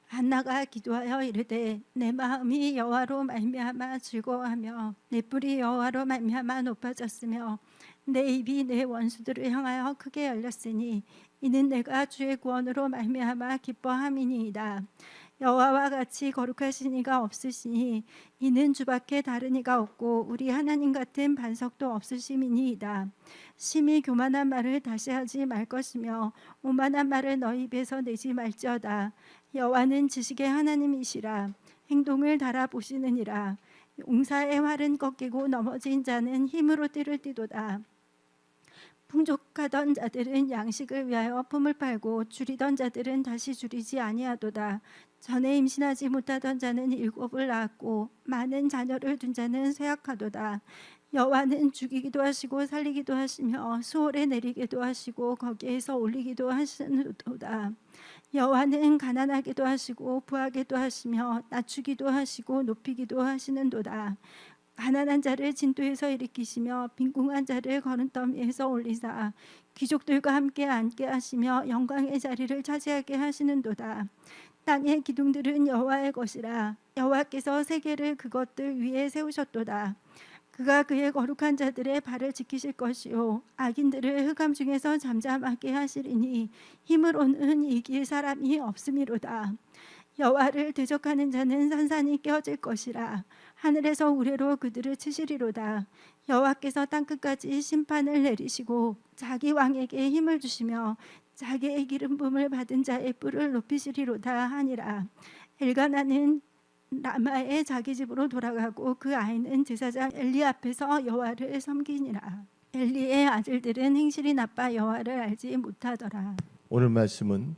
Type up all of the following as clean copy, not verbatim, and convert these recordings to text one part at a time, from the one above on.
한나가 기도하여 이르되 내 마음이 여호와로 말미암아 즐거워하며 내 뿔이 여호와로 말미암아 높아졌으며 내 입이 내 원수들을 향하여 크게 열렸으니 이는 내가 주의 구원으로 말미암아 기뻐함이니이다. 여호와와 같이 거룩하신 이가 없으시니 이는 주밖에 다른 이가 없고 우리 하나님 같은 반석도 없으심이니이다. 심히 교만한 말을 다시 하지 말 것이며 오만한 말을 너희 입에서 내지 말지어다. 여호와는 지식의 하나님이시라. 행동을 달아보시느니라. 용사의 활은 꺾이고 넘어진 자는 힘으로 띠를 띠도다. 풍족하던 자들은 양식을 위하여 품을 팔고 줄이던 자들은 다시 줄이지 아니하도다. 전에 임신하지 못하던 자는 일곱을 낳았고 많은 자녀를 둔 자는 쇠약하도다. 여호와는 죽이기도 하시고 살리기도 하시며 수월에 내리기도 하시고 거기에서 올리기도 하시도다. 여호와는 가난하게도 하시고 부하게도 하시며 낮추기도 하시고 높이기도 하시는도다. 가난한 자를 진토에서 일으키시며 빈궁한 자를 거름더미에서 올리사 귀족들과 함께 앉게 하시며 영광의 자리를 차지하게 하시는도다. 땅의 기둥들은 여호와의 것이라. 여호와께서 세계를 그것들 위에 세우셨도다. 그가 그의 거룩한 자들의 발을 지키실 것이요 악인들을 흑암 중에서 잠잠하게 하시리니 힘으로는 이길 사람이 없음이로다. 여호와를 대적하는 자는 산산이 깨어질 것이라. 하늘에서 우레로 그들을 치시리로다. 여호와께서 땅끝까지 심판을 내리시고 자기 왕에게 힘을 주시며 자기의 기름 부음을 받은 자의 뿔을 높이시리로다 하니라. 엘가나는 라마의 자기 집으로 돌아가고 그 아이는 제사장 엘리 앞에서 여호와를 섬기니라. 엘리의 아들들은 행실이 나빠 여호와를 알지 못하더라. 오늘 말씀은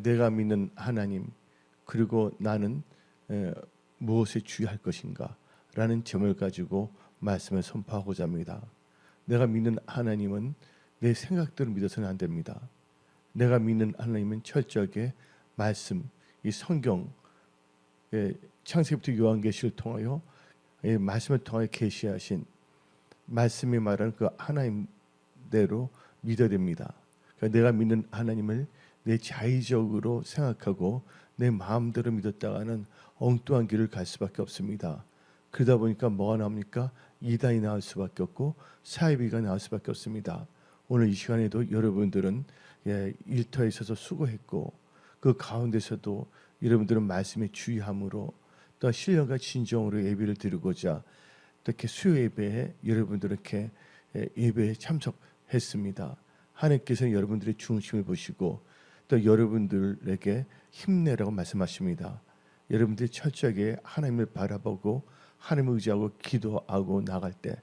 내가 믿는 하나님 그리고 나는 무엇에 주의할 것인가 라는 점을 가지고 말씀을 선포하고자 합니다. 내가 믿는 하나님은 내 생각대로 믿어서는 안 됩니다. 내가 믿는 하나님은 철저하게 말씀, 이 성경 창세기부터 요한계시를 통하여 말씀을 통하여 계시하신 말씀이 말하는 그 하나님대로 믿어야 됩니다. 그러니까 내가 믿는 하나님을 내 자의적으로 생각하고 내 마음대로 믿었다가는 엉뚱한 길을 갈 수밖에 없습니다. 그러다 보니까 뭐가 나옵니까? 이단이 나올 수밖에 없고 사이비가 나올 수밖에 없습니다. 오늘 이 시간에도 여러분들은 일터에 있어서 수고했고 그 가운데서도 여러분들은 말씀에 주의함으로 또 신령과 진정으로 예배를 드리고자 또 이렇게 수요 예배에 여러분들 이렇게 예배에 참석했습니다. 하나님께서는 여러분들의 중심을 보시고 또 여러분들에게 힘내라고 말씀하십니다. 여러분들이 철저하게 하나님을 바라보고 하나님을 의지하고 기도하고 나갈 때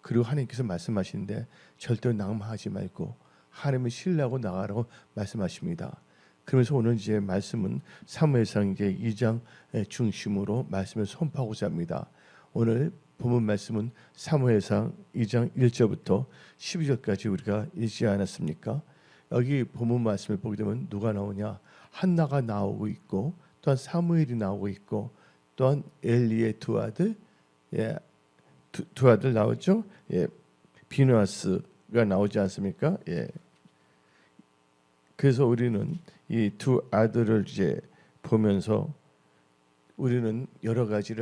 그리고 하나님께서 말씀하시는데 절대로 낙마하지 말고 하나님을 신뢰하고 나가라고 말씀하십니다. 그러면서 오늘 이제 말씀은 사무엘상 이제 2장 중심으로 말씀을 선포하고자 합니다. 오늘 본문 말씀은 사무엘상 2장 1절부터 12절까지 우리가 읽지 않았습니까? 여기 본문 말씀을 보게 되면 누가 나오냐? 한나가 나오고 있고 또한 사무엘이 나오고 있고 또한 엘리의 두 아들 두 아들 나오죠? 비누아스가 나오지 않습니까? 그래서 우리는 이 두 아들을 이제 보면서 우리는 여러 가지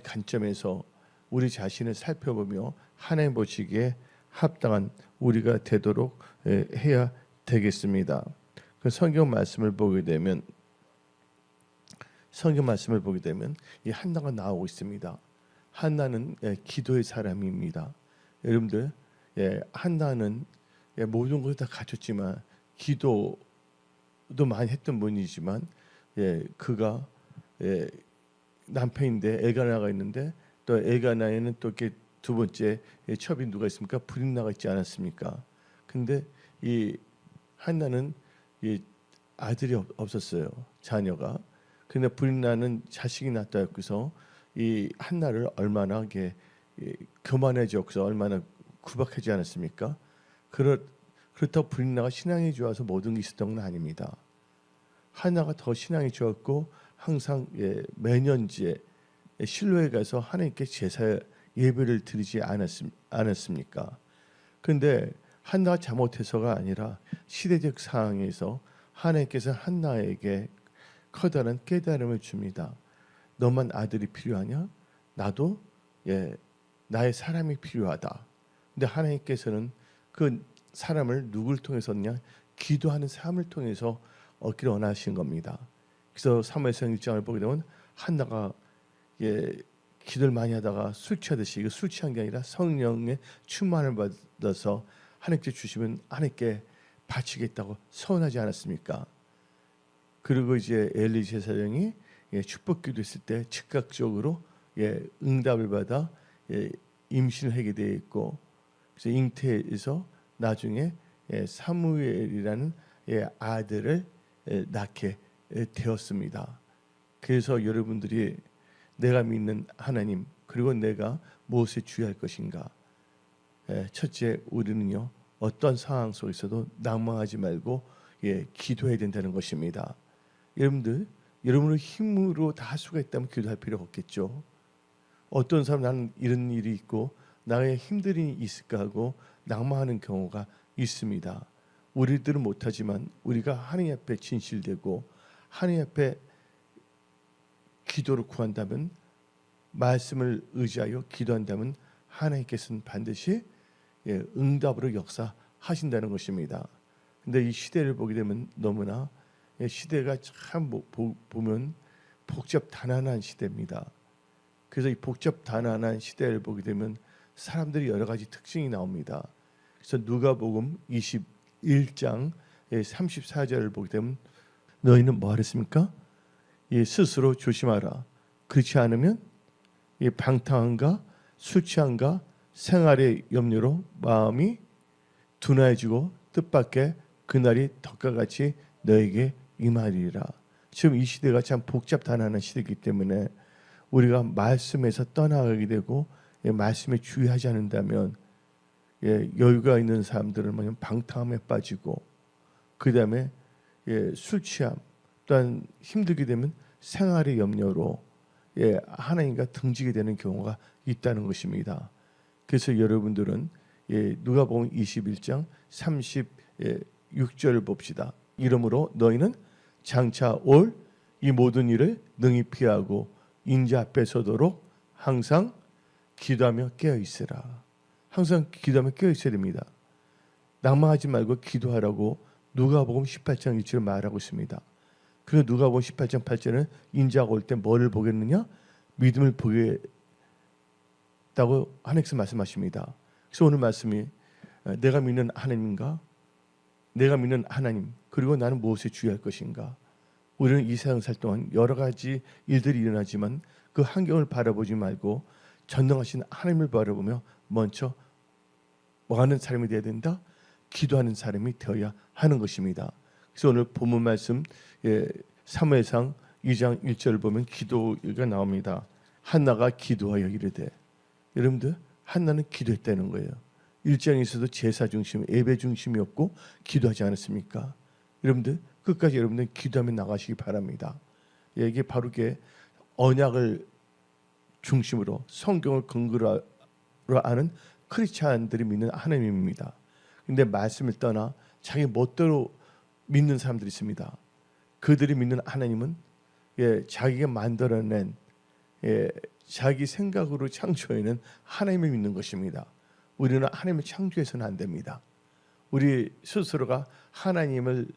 관점에서 우리 자신을 살펴보며 하나님 보시기에 합당한 우리가 되도록 해야 되겠습니다. 그 성경 말씀을 보게 되면 이 한나가 나오고 있습니다. 한나는 기도의 사람입니다. 여러분들 한나는 모든 것을 다 갖췄지만 기도도 많이 했던 분이지만 그가 남편인데 엘가나가 있는데 또 엘가나에는 또 이렇게 두 번째 첩이 누가 있습니까? 브린나가 있지 않았습니까? 근데 이 한나는 이 아들이 없었어요. 자녀가. 근데 브린나는 자식이 낳았다 해서 이 한나를 얼마나 교만해져서 얼마나 구박하지 않았습니까? 그렇다고 브린나가 신앙이 좋아서 모든 게 있었던 건 아닙니다. 한나가 더 신앙이 좋았고 항상 매년제 실로에 가서 하나님께 제사 예배를 드리지 않았습니까? 그런데 한나가 잘못해서가 아니라 시대적 상황에서 하나님께서 한나에게 커다란 깨달음을 줍니다. 너만 아들이 필요하냐? 나도 나의 사람이 필요하다. 근데 하나님께서는 그 사람을 누굴 통해서냐? 기도하는 삶을 통해서 얻기를 원하신 겁니다. 그래서 사무엘상 1장을 보게 되면 한나가 기도를 많이 하다가 술 취하듯이, 이거 술 취한 게 아니라 성령의 충만을 받아서 하나님께 주시면 하나님께 바치겠다고 서원하지 않았습니까? 그리고 이제 엘리 제사장이 축복 기도했을 때 즉각적으로 응답을 받아 임신을 하게 되어 있고, 그래서 잉태해서 나중에 사무엘이라는 아들을 낳게 되었습니다. 그래서 여러분들이 내가 믿는 하나님, 그리고 내가 무엇에 주의할 것인가? 첫째, 우리는요 어떤 상황 속에서도 낭망하지 말고 기도해야 된다는 것입니다. 여러분들, 여러분의 힘으로 다 할 수가 있다면 기도할 필요가 없겠죠. 어떤 사람 나는 이런 일이 있고 나의 힘들이 있을까 하고 낭망하는 경우가 있습니다. 우리들은 못하지만 우리가 하나님 앞에 진실되고 하나님 앞에 기도를 구한다면, 말씀을 의지하여 기도한다면 하나님께서는 반드시 응답으로 역사하신다는 것입니다. 근데 이 시대를 보게 되면 너무나 시대가 참 보면 복잡단안한 시대입니다. 그래서 이 복잡단안한 시대를 보게 되면 사람들이 여러 가지 특징이 나옵니다. 그래서 누가복음 21장 34절을 보게 되면 너희는 뭐 하랬습니까? 스스로 조심하라. 그렇지 않으면 방탕함과 술 취함과 생활의 염려로 마음이 둔해지고 뜻밖의 그날이 덕과 같이 너에게 임하리라. 지금 이 시대가 참 복잡단안한 시대이기 때문에 우리가 말씀에서 떠나가게 되고 말씀에 주의하지 않는다면 여유가 있는 사람들은 뭐냐면 방탕함에 빠지고, 그 다음에 술 취함, 또한 힘들게 되면 생활의 염려로 하나님과 등지게 되는 경우가 있다는 것입니다. 그래서 여러분들은 누가복음 21장 36절을 봅시다. 이러므로 너희는 장차 올 이 모든 일을 능히 피하고 인자 앞에 서도록 항상 기도하며 깨어 있으라. 항상 기도하며 깨어 있어야 됩니다. 낭망하지 말고 기도하라고 누가복음 18장 1절을 말하고 있습니다. 그리고 누가복음 18장 8절은 인자가 올 때 뭐를 보겠느냐? 믿음을 보겠다고 하나님께서 말씀하십니다. 그래서 오늘 말씀이 내가 믿는 하나님인가? 내가 믿는 하나님, 그리고 나는 무엇에 주의할 것인가? 우리는 이 세상 살 동안 여러 가지 일들이 일어나지만 그 환경을 바라보지 말고 전능하신 하나님을 바라보며 먼저 뭐 하는 사람이 되어야 된다? 기도하는 사람이 되어야 하는 것입니다. 그래서 오늘 본문 말씀 사무엘상 2장 1절을 보면 기도가 나옵니다. 한나가 기도하여 이르되, 여러분들 한나는 기도했다는 거예요. 1장에서도 제사 중심, 예배 중심이었고 기도하지 않았습니까? 여러분들 끝까지 여러분들 기도하며 나가시기 바랍니다. 이게 바로 게 언약을 중심으로 성경을 근거로 아는 크리스찬들이 믿는 하나님입니다. 근데 말씀을 떠나 자기 멋대로 믿는 사람들이 있습니다. 그들이 믿는 하나님은 자기가 만들어낸 자기 생각으로 창조해낸 하나님을 믿는 것입니다. 우리는 하나님을 창조해서는 안 됩니다. 우리 스스로가 하나님을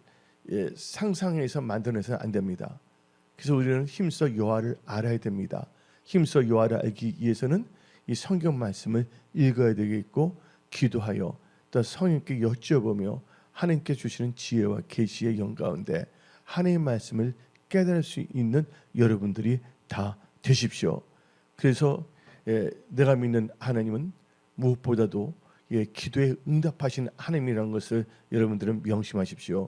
상상해서 만들어내서는 안 됩니다. 그래서 우리는 힘써 여호와를 알아야 됩니다. 힘써 여호와를 알기 위해서는 이 성경 말씀을 읽어야 되겠고, 기도하여 또 성령께 여쭤보며 하나님께 주시는 지혜와 계시의 영 가운데 하나님의 말씀을 깨달을 수 있는 여러분들이 다 되십시오. 그래서 내가 믿는 하나님은 무엇보다도 기도에 응답하신 하나님이라는 것을 여러분들은 명심하십시오.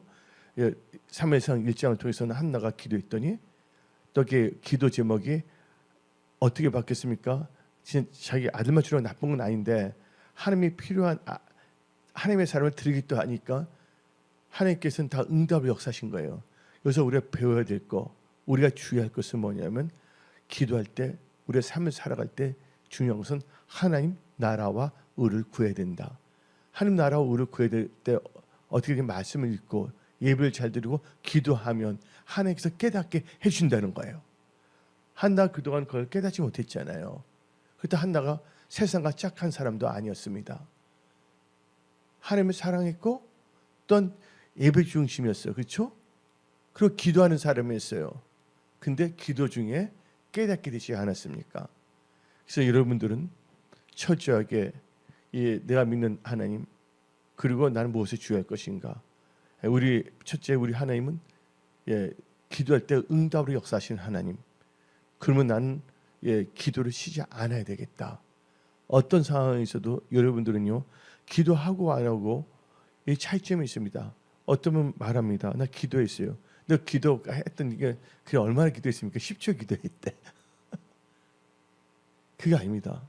사무엘상 1장을 통해서는 한나가 기도했더니 또 기도 제목이 어떻게 바뀌었습니까? 진짜 자기 아들만 주려고 나쁜 건 아닌데 하나님이 필요한 하나님의 사람을 드리기도 하니까 하나님께서는 다 응답을 역사하신 거예요. 그래서 우리가 배워야 될 거, 우리가 주의할 것은 뭐냐면 기도할 때, 우리의 삶을 살아갈 때 중요한 것은 하나님 나라와 의를 구해야 된다. 하나님 나라와 의를 구해야 될 때 어떻게 말씀을 읽고 예배를 잘 드리고 기도하면 하나님께서 깨닫게 해준다는 거예요. 한나 그동안 그걸 깨닫지 못했잖아요. 그때 한나가 세상과 짝한 사람도 아니었습니다. 하나님을 사랑했고 또 예배 중심이었어요. 그렇죠? 그리고 기도하는 사람이었어요. 근데 기도 중에 깨닫게 되지 않았습니까? 그래서 여러분들은 철저하게 내가 믿는 하나님 그리고 나는 무엇을 주의할 것인가. 우리 첫째 우리 하나님은 기도할 때 응답으로 역사하시는 하나님. 그러면 나는 기도를 쉬지 않아야 되겠다. 어떤 상황에서도 여러분들은요 기도하고 안 하고 이 차이점이 있습니다. 어떤 분 말합니다. 나 기도했어요. 근데 기도했던 게 그게 얼마나 기도했습니까? 10초 기도했대. 그게 아닙니다.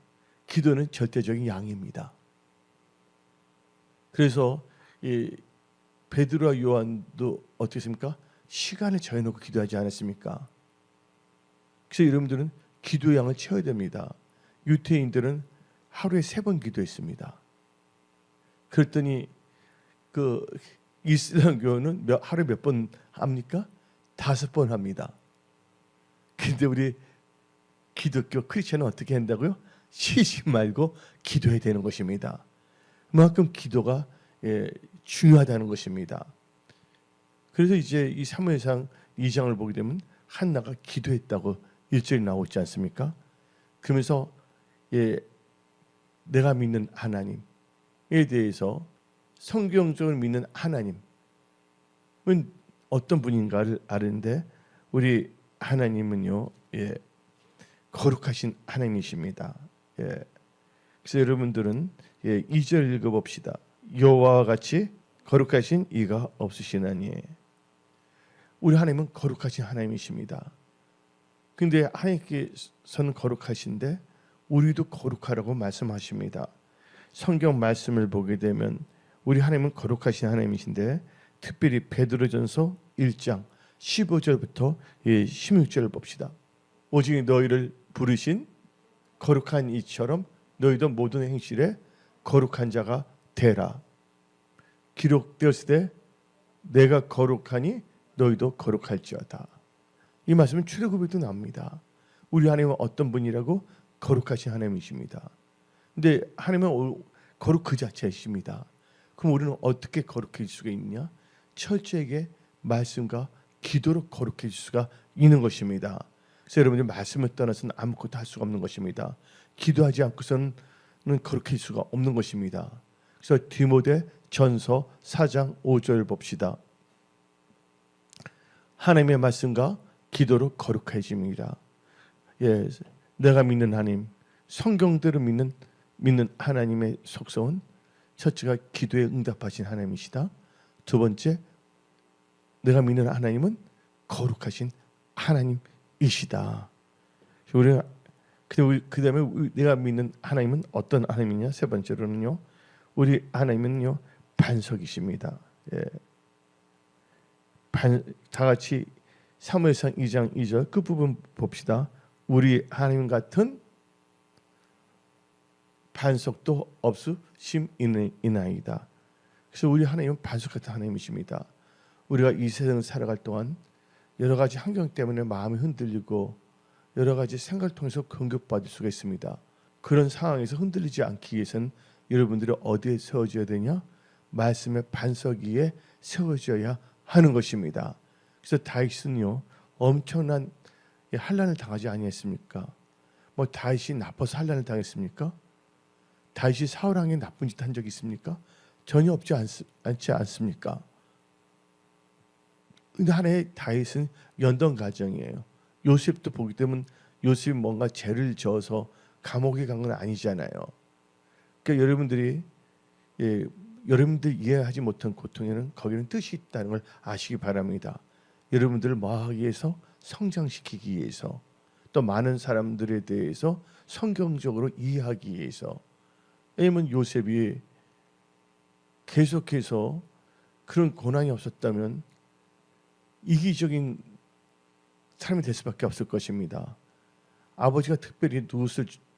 기도는 절대적인 양입니다. 그래서 이 베드로와 요한도 어떻게 했습니까? 시간을 정해놓고 기도하지 않았습니까? 그래서 여러분들은 기도의 양을 채워야 됩니다. 유태인들은 하루에 3번 기도했습니다. 그랬더니 그 이슬람교는 하루에 몇 번 합니까? 5번 합니다. 근데 우리 기독교 크리스천은 어떻게 한다고요? 쉬지 말고 기도해야 되는 것입니다. 그만큼 기도가 중요하다는 것입니다. 그래서 이제 이 사무엘상 2장을 보게 되면 한나가 기도했다고 1절이 나오고 있지 않습니까? 그러면서 내가 믿는 하나님에 대해서 성경적으로 믿는 하나님은 어떤 분인가를 아는데 우리 하나님은요 거룩하신 하나님이십니다. 그래서 여러분들은 2절 읽어봅시다. 여호와와 같이 거룩하신 이가 없으시나니. 우리 하나님은 거룩하신 하나님이십니다. 근데 하나님께서는 거룩하신데 우리도 거룩하라고 말씀하십니다. 성경 말씀을 보게 되면 우리 하나님은 거룩하신 하나님이신데 특별히 베드로전서 1장 15절부터 16절을 봅시다. 오직 너희를 부르신 거룩한 이처럼 너희도 모든 행실에 거룩한 자가 되라. 기록되었을 때 내가 거룩하니 너희도 거룩할지어다. 이 말씀은 출애굽에도 나옵니다. 우리 하나님은 어떤 분이라고? 거룩하신 하나님이십니다. 근데 하나님은 거룩 그 자체이십니다. 그럼 우리는 어떻게 거룩해질 수가 있느냐? 철저하게 말씀과 기도로 거룩해질 수가 있는 것입니다. 그래서 여러분들 말씀을 떠나서는 아무것도 할 수가 없는 것입니다. 기도하지 않고서는 거룩해질 수가 없는 것입니다. 그래서 디모데 전서 4장 5절 봅시다. 하나님의 말씀과 기도로 거룩해집니다. 내가 믿는 하나님, 성경대로 믿는 하나님의 속성은 첫째가 기도에 응답하신 하나님이시다. 두 번째, 내가 믿는 하나님은 거룩하신 하나님이시다. 그다음에 내가 믿는 하나님은 어떤 하나님이냐? 세 번째로는요, 우리 하나님은요 반석이십니다. 다 같이 사무엘상 2장 2절 끝부분 봅시다. 우리 하나님 같은 반석도 없으심이나이다. 그래서 우리 하나님은 반석 같은 하나님이십니다. 우리가 이 세상을 살아갈 동안 여러 가지 환경 때문에 마음이 흔들리고 여러 가지 생각을 통해서 공격받을 수가 있습니다. 그런 상황에서 흔들리지 않기 위해서는 여러분들이 어디에 세워져야 되냐? 말씀의 반석 위에 세워져야 하는 것입니다. 그래서 다윗은요 엄청난 환난을 당하지 아니했습니까? 뭐 다윗이 나빠서 환난을 당했습니까? 다윗이 사울 왕에 나쁜 짓 한 적이 있습니까? 전혀 없지 않지 않습니까? 근데 하나의 다윗은 연던 가정이에요. 요셉도 보기 때문에 요셉이 뭔가 죄를 져서 감옥에 간 건 아니잖아요. 그러니까 여러분들이 여러분들 이해하지 못한 고통에는 거기는 뜻이 있다는 걸 아시기 바랍니다. 여러분들을 뭐하기 위해서? 성장시키기 위해서, 또 많은 사람들에 대해서 성경적으로 이해하기 위해서. 왜냐하면 요셉이 계속해서 그런 고난이 없었다면 이기적인 사람이 될 수밖에 없을 것입니다. 아버지가 특별히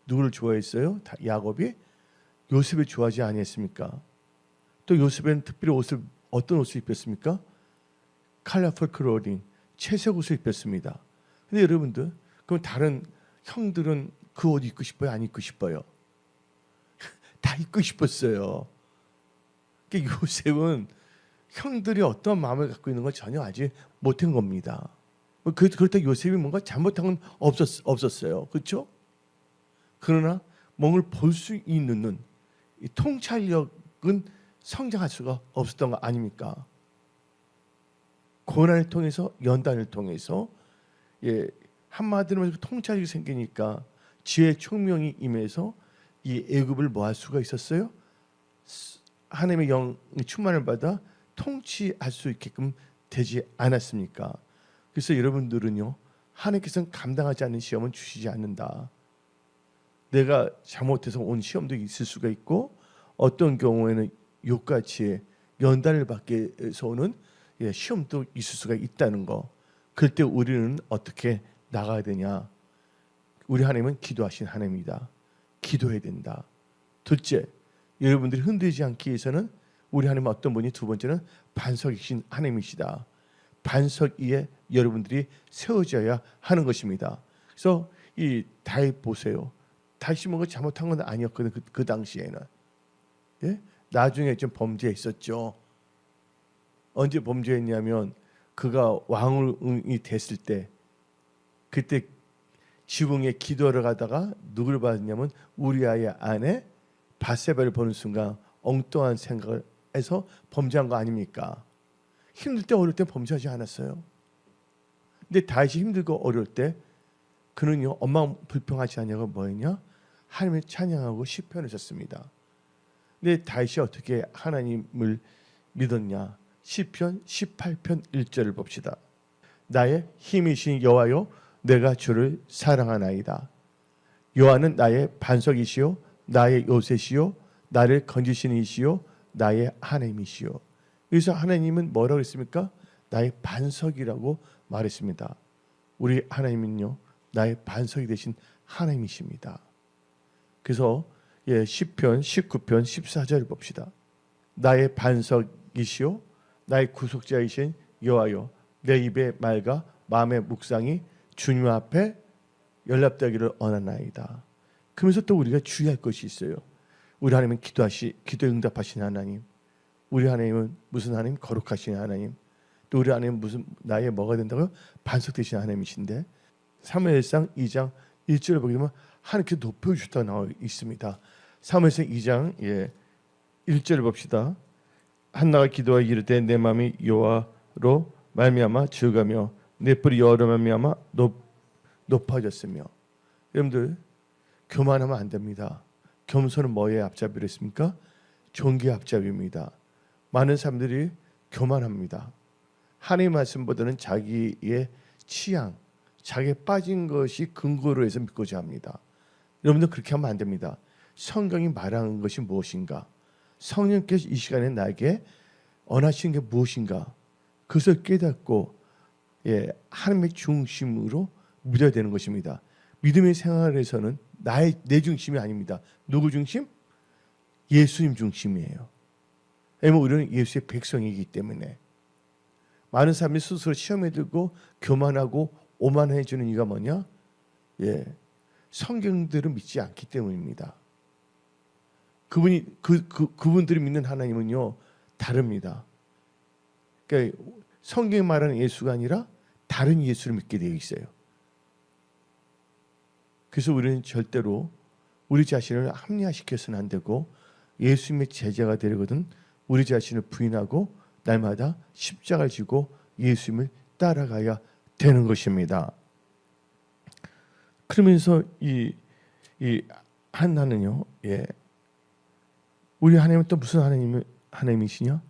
누구를 좋아했어요? 야곱이 요셉을 좋아하지 아니했습니까? 또 요셉은 특별히 어떤 옷을 입혔습니까? 컬러풀 클로딩, 채색 옷을 입혔습니다. 근데 여러분들, 그럼 다른 형들은 그 옷 입고 싶어요? 안 입고 싶어요? 다 입고 싶었어요. 그러니까 요셉은 형들이 어떤 마음을 갖고 있는 걸 전혀 알지 못한 겁니다. 그렇다고 요셉이 뭔가 잘못한 건 없었어요. 그렇죠? 그러나 뭔가를 볼 수 있는 눈, 이 통찰력은 성장할 수가 없었던 거 아닙니까? 고난을 통해서, 연단을 통해서, 예, 한마디로 말해서 통찰력이 생기니까 지혜의 총명이 임해서 이 애굽을 뭐 할 수가 있었어요? 하나님의 영의 충만을 받아 통치할 수 있게끔 되지 않았습니까? 그래서 여러분들은요, 하나님께서는 감당하지 않는 시험은 주시지 않는다. 내가 잘못해서 온 시험도 있을 수가 있고, 어떤 경우에는 욕같이 연단을 받게 해서 오는 시험도 있을 수가 있다는 거. 그때 우리는 어떻게 나가야 되냐? 우리 하나님은 기도하신 하나님이다. 기도해야 된다. 둘째, 여러분들이 흔들리지 않기 위해서는 우리 하나님은 어떤 분이, 두 번째는 반석이신 하나님이시다. 반석 위에 여러분들이 세워져야 하는 것입니다. 그래서 이 다윗 보세요. 다윗이 뭔가 잘못한 건 아니었거든. 그 당시에는. 예? 나중에 좀 범죄했었죠. 언제 범죄했냐면 그가 왕이 됐을 때, 그때 지붕에 기도하러 가다가 누구를 봤냐면 우리아의 아내 바세바를 보는 순간 엉뚱한 생각을 해서 범죄한 거 아닙니까? 힘들 때 어려울 때 범죄하지 않았어요. 근데 다윗이 힘들고 어려울 때 그는요, 엄마 불평하지 않냐고 뭐했냐? 하나님을 찬양하고 시편을 썼습니다. 근데 다윗이 어떻게 하나님을 믿었냐? 시편 18편 1절을 봅시다. 나의 힘이신 여호와여, 내가 주를 사랑하나이다. 여호와는 나의 반석이시요 나의 요새시요 나를 건지시는 이시요 나의 하나님이시요. 여기서 하나님은 뭐라고 했습니까? 나의 반석이라고 말했습니다. 우리 하나님은요, 나의 반석이 되신 하나님이십니다. 그래서 시편 19편 14절을 봅시다. 나의 반석이시요 나의 구속자이신 여호와여, 내 입의 말과 마음의 묵상이 주님 앞에 연락되기를 원하나이다. 그러면서 또 우리가 주의할 것이 있어요. 우리 하나님은 기도에 응답하신 하나님. 우리 하나님은 무슨 하나님? 거룩하신 하나님. 또 우리 하나님은 무슨 나의 뭐가 된다고요? 반석 되신 하나님이신데, 사무엘상 2장 1절을 보게 되면 하나님께 높여주셨다고 나와 있습니다. 사무엘상 2장 1절을 봅시다. 한나가 기도하여 이르되 내 마음이 여호와로 말미암아 즐거며 내 뿔이 여호와로 말미암아 높아졌으며. 여러분들, 교만하면 안 됩니다. 겸손은 뭐에 앞잡이로 했습니까? 존귀의 앞잡이입니다. 많은 사람들이 교만합니다. 하나님의 말씀보다는 자기의 취향, 자기에 빠진 것이 근거로 해서 믿고자 합니다. 여러분들 그렇게 하면 안 됩니다. 성경이 말하는 것이 무엇인가? 성령께서 이 시간에 나에게 원하시는 게 무엇인가? 그것을 깨닫고 하나님의 중심으로 믿어야 되는 것입니다. 믿음의 생활에서는 내 중심이 아닙니다. 누구 중심? 예수님 중심이에요. 왜냐하면 우리는 예수의 백성이기 때문에. 많은 사람이 스스로 시험에 들고 교만하고 오만해지는 이유가 뭐냐? 성경들을 믿지 않기 때문입니다. 그분들이 믿는 하나님은요, 다릅니다. 그러니까 성경이 말하는 예수가 아니라 다른 예수를 믿게 되어 있어요. 그래서 우리는 절대로 우리 자신을 합리화시켜서는 안 되고, 예수님의 제자가 되려거든 우리 자신을 부인하고 날마다 십자가를 지고 예수님을 따라가야 되는 것입니다. 그러면서 이 한나는요, 우리 하나님은 또 무슨 하나님이시냐?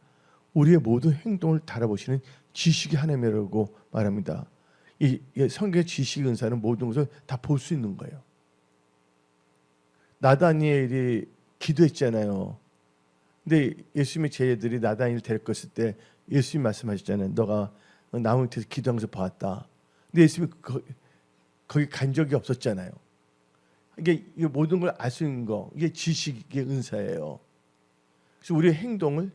우리의 모든 행동을 달아보시는 지식의 하나님이라고 말합니다. 이 성경의 지식 은사는 모든 것을 다 볼 수 있는 거예요. 나다니엘이 기도했잖아요. 근데 예수님의 제자들이 나다니엘 데리고 갔을 때 예수님 말씀하셨잖아요. 너가 나무 밑에서 기도하면서 보았다. 근데 예수님이 거기 간 적이 없었잖아요. 이게 모든 걸 알 수 있는 거, 이게 지식의 은사예요. 그래서 우리의 행동을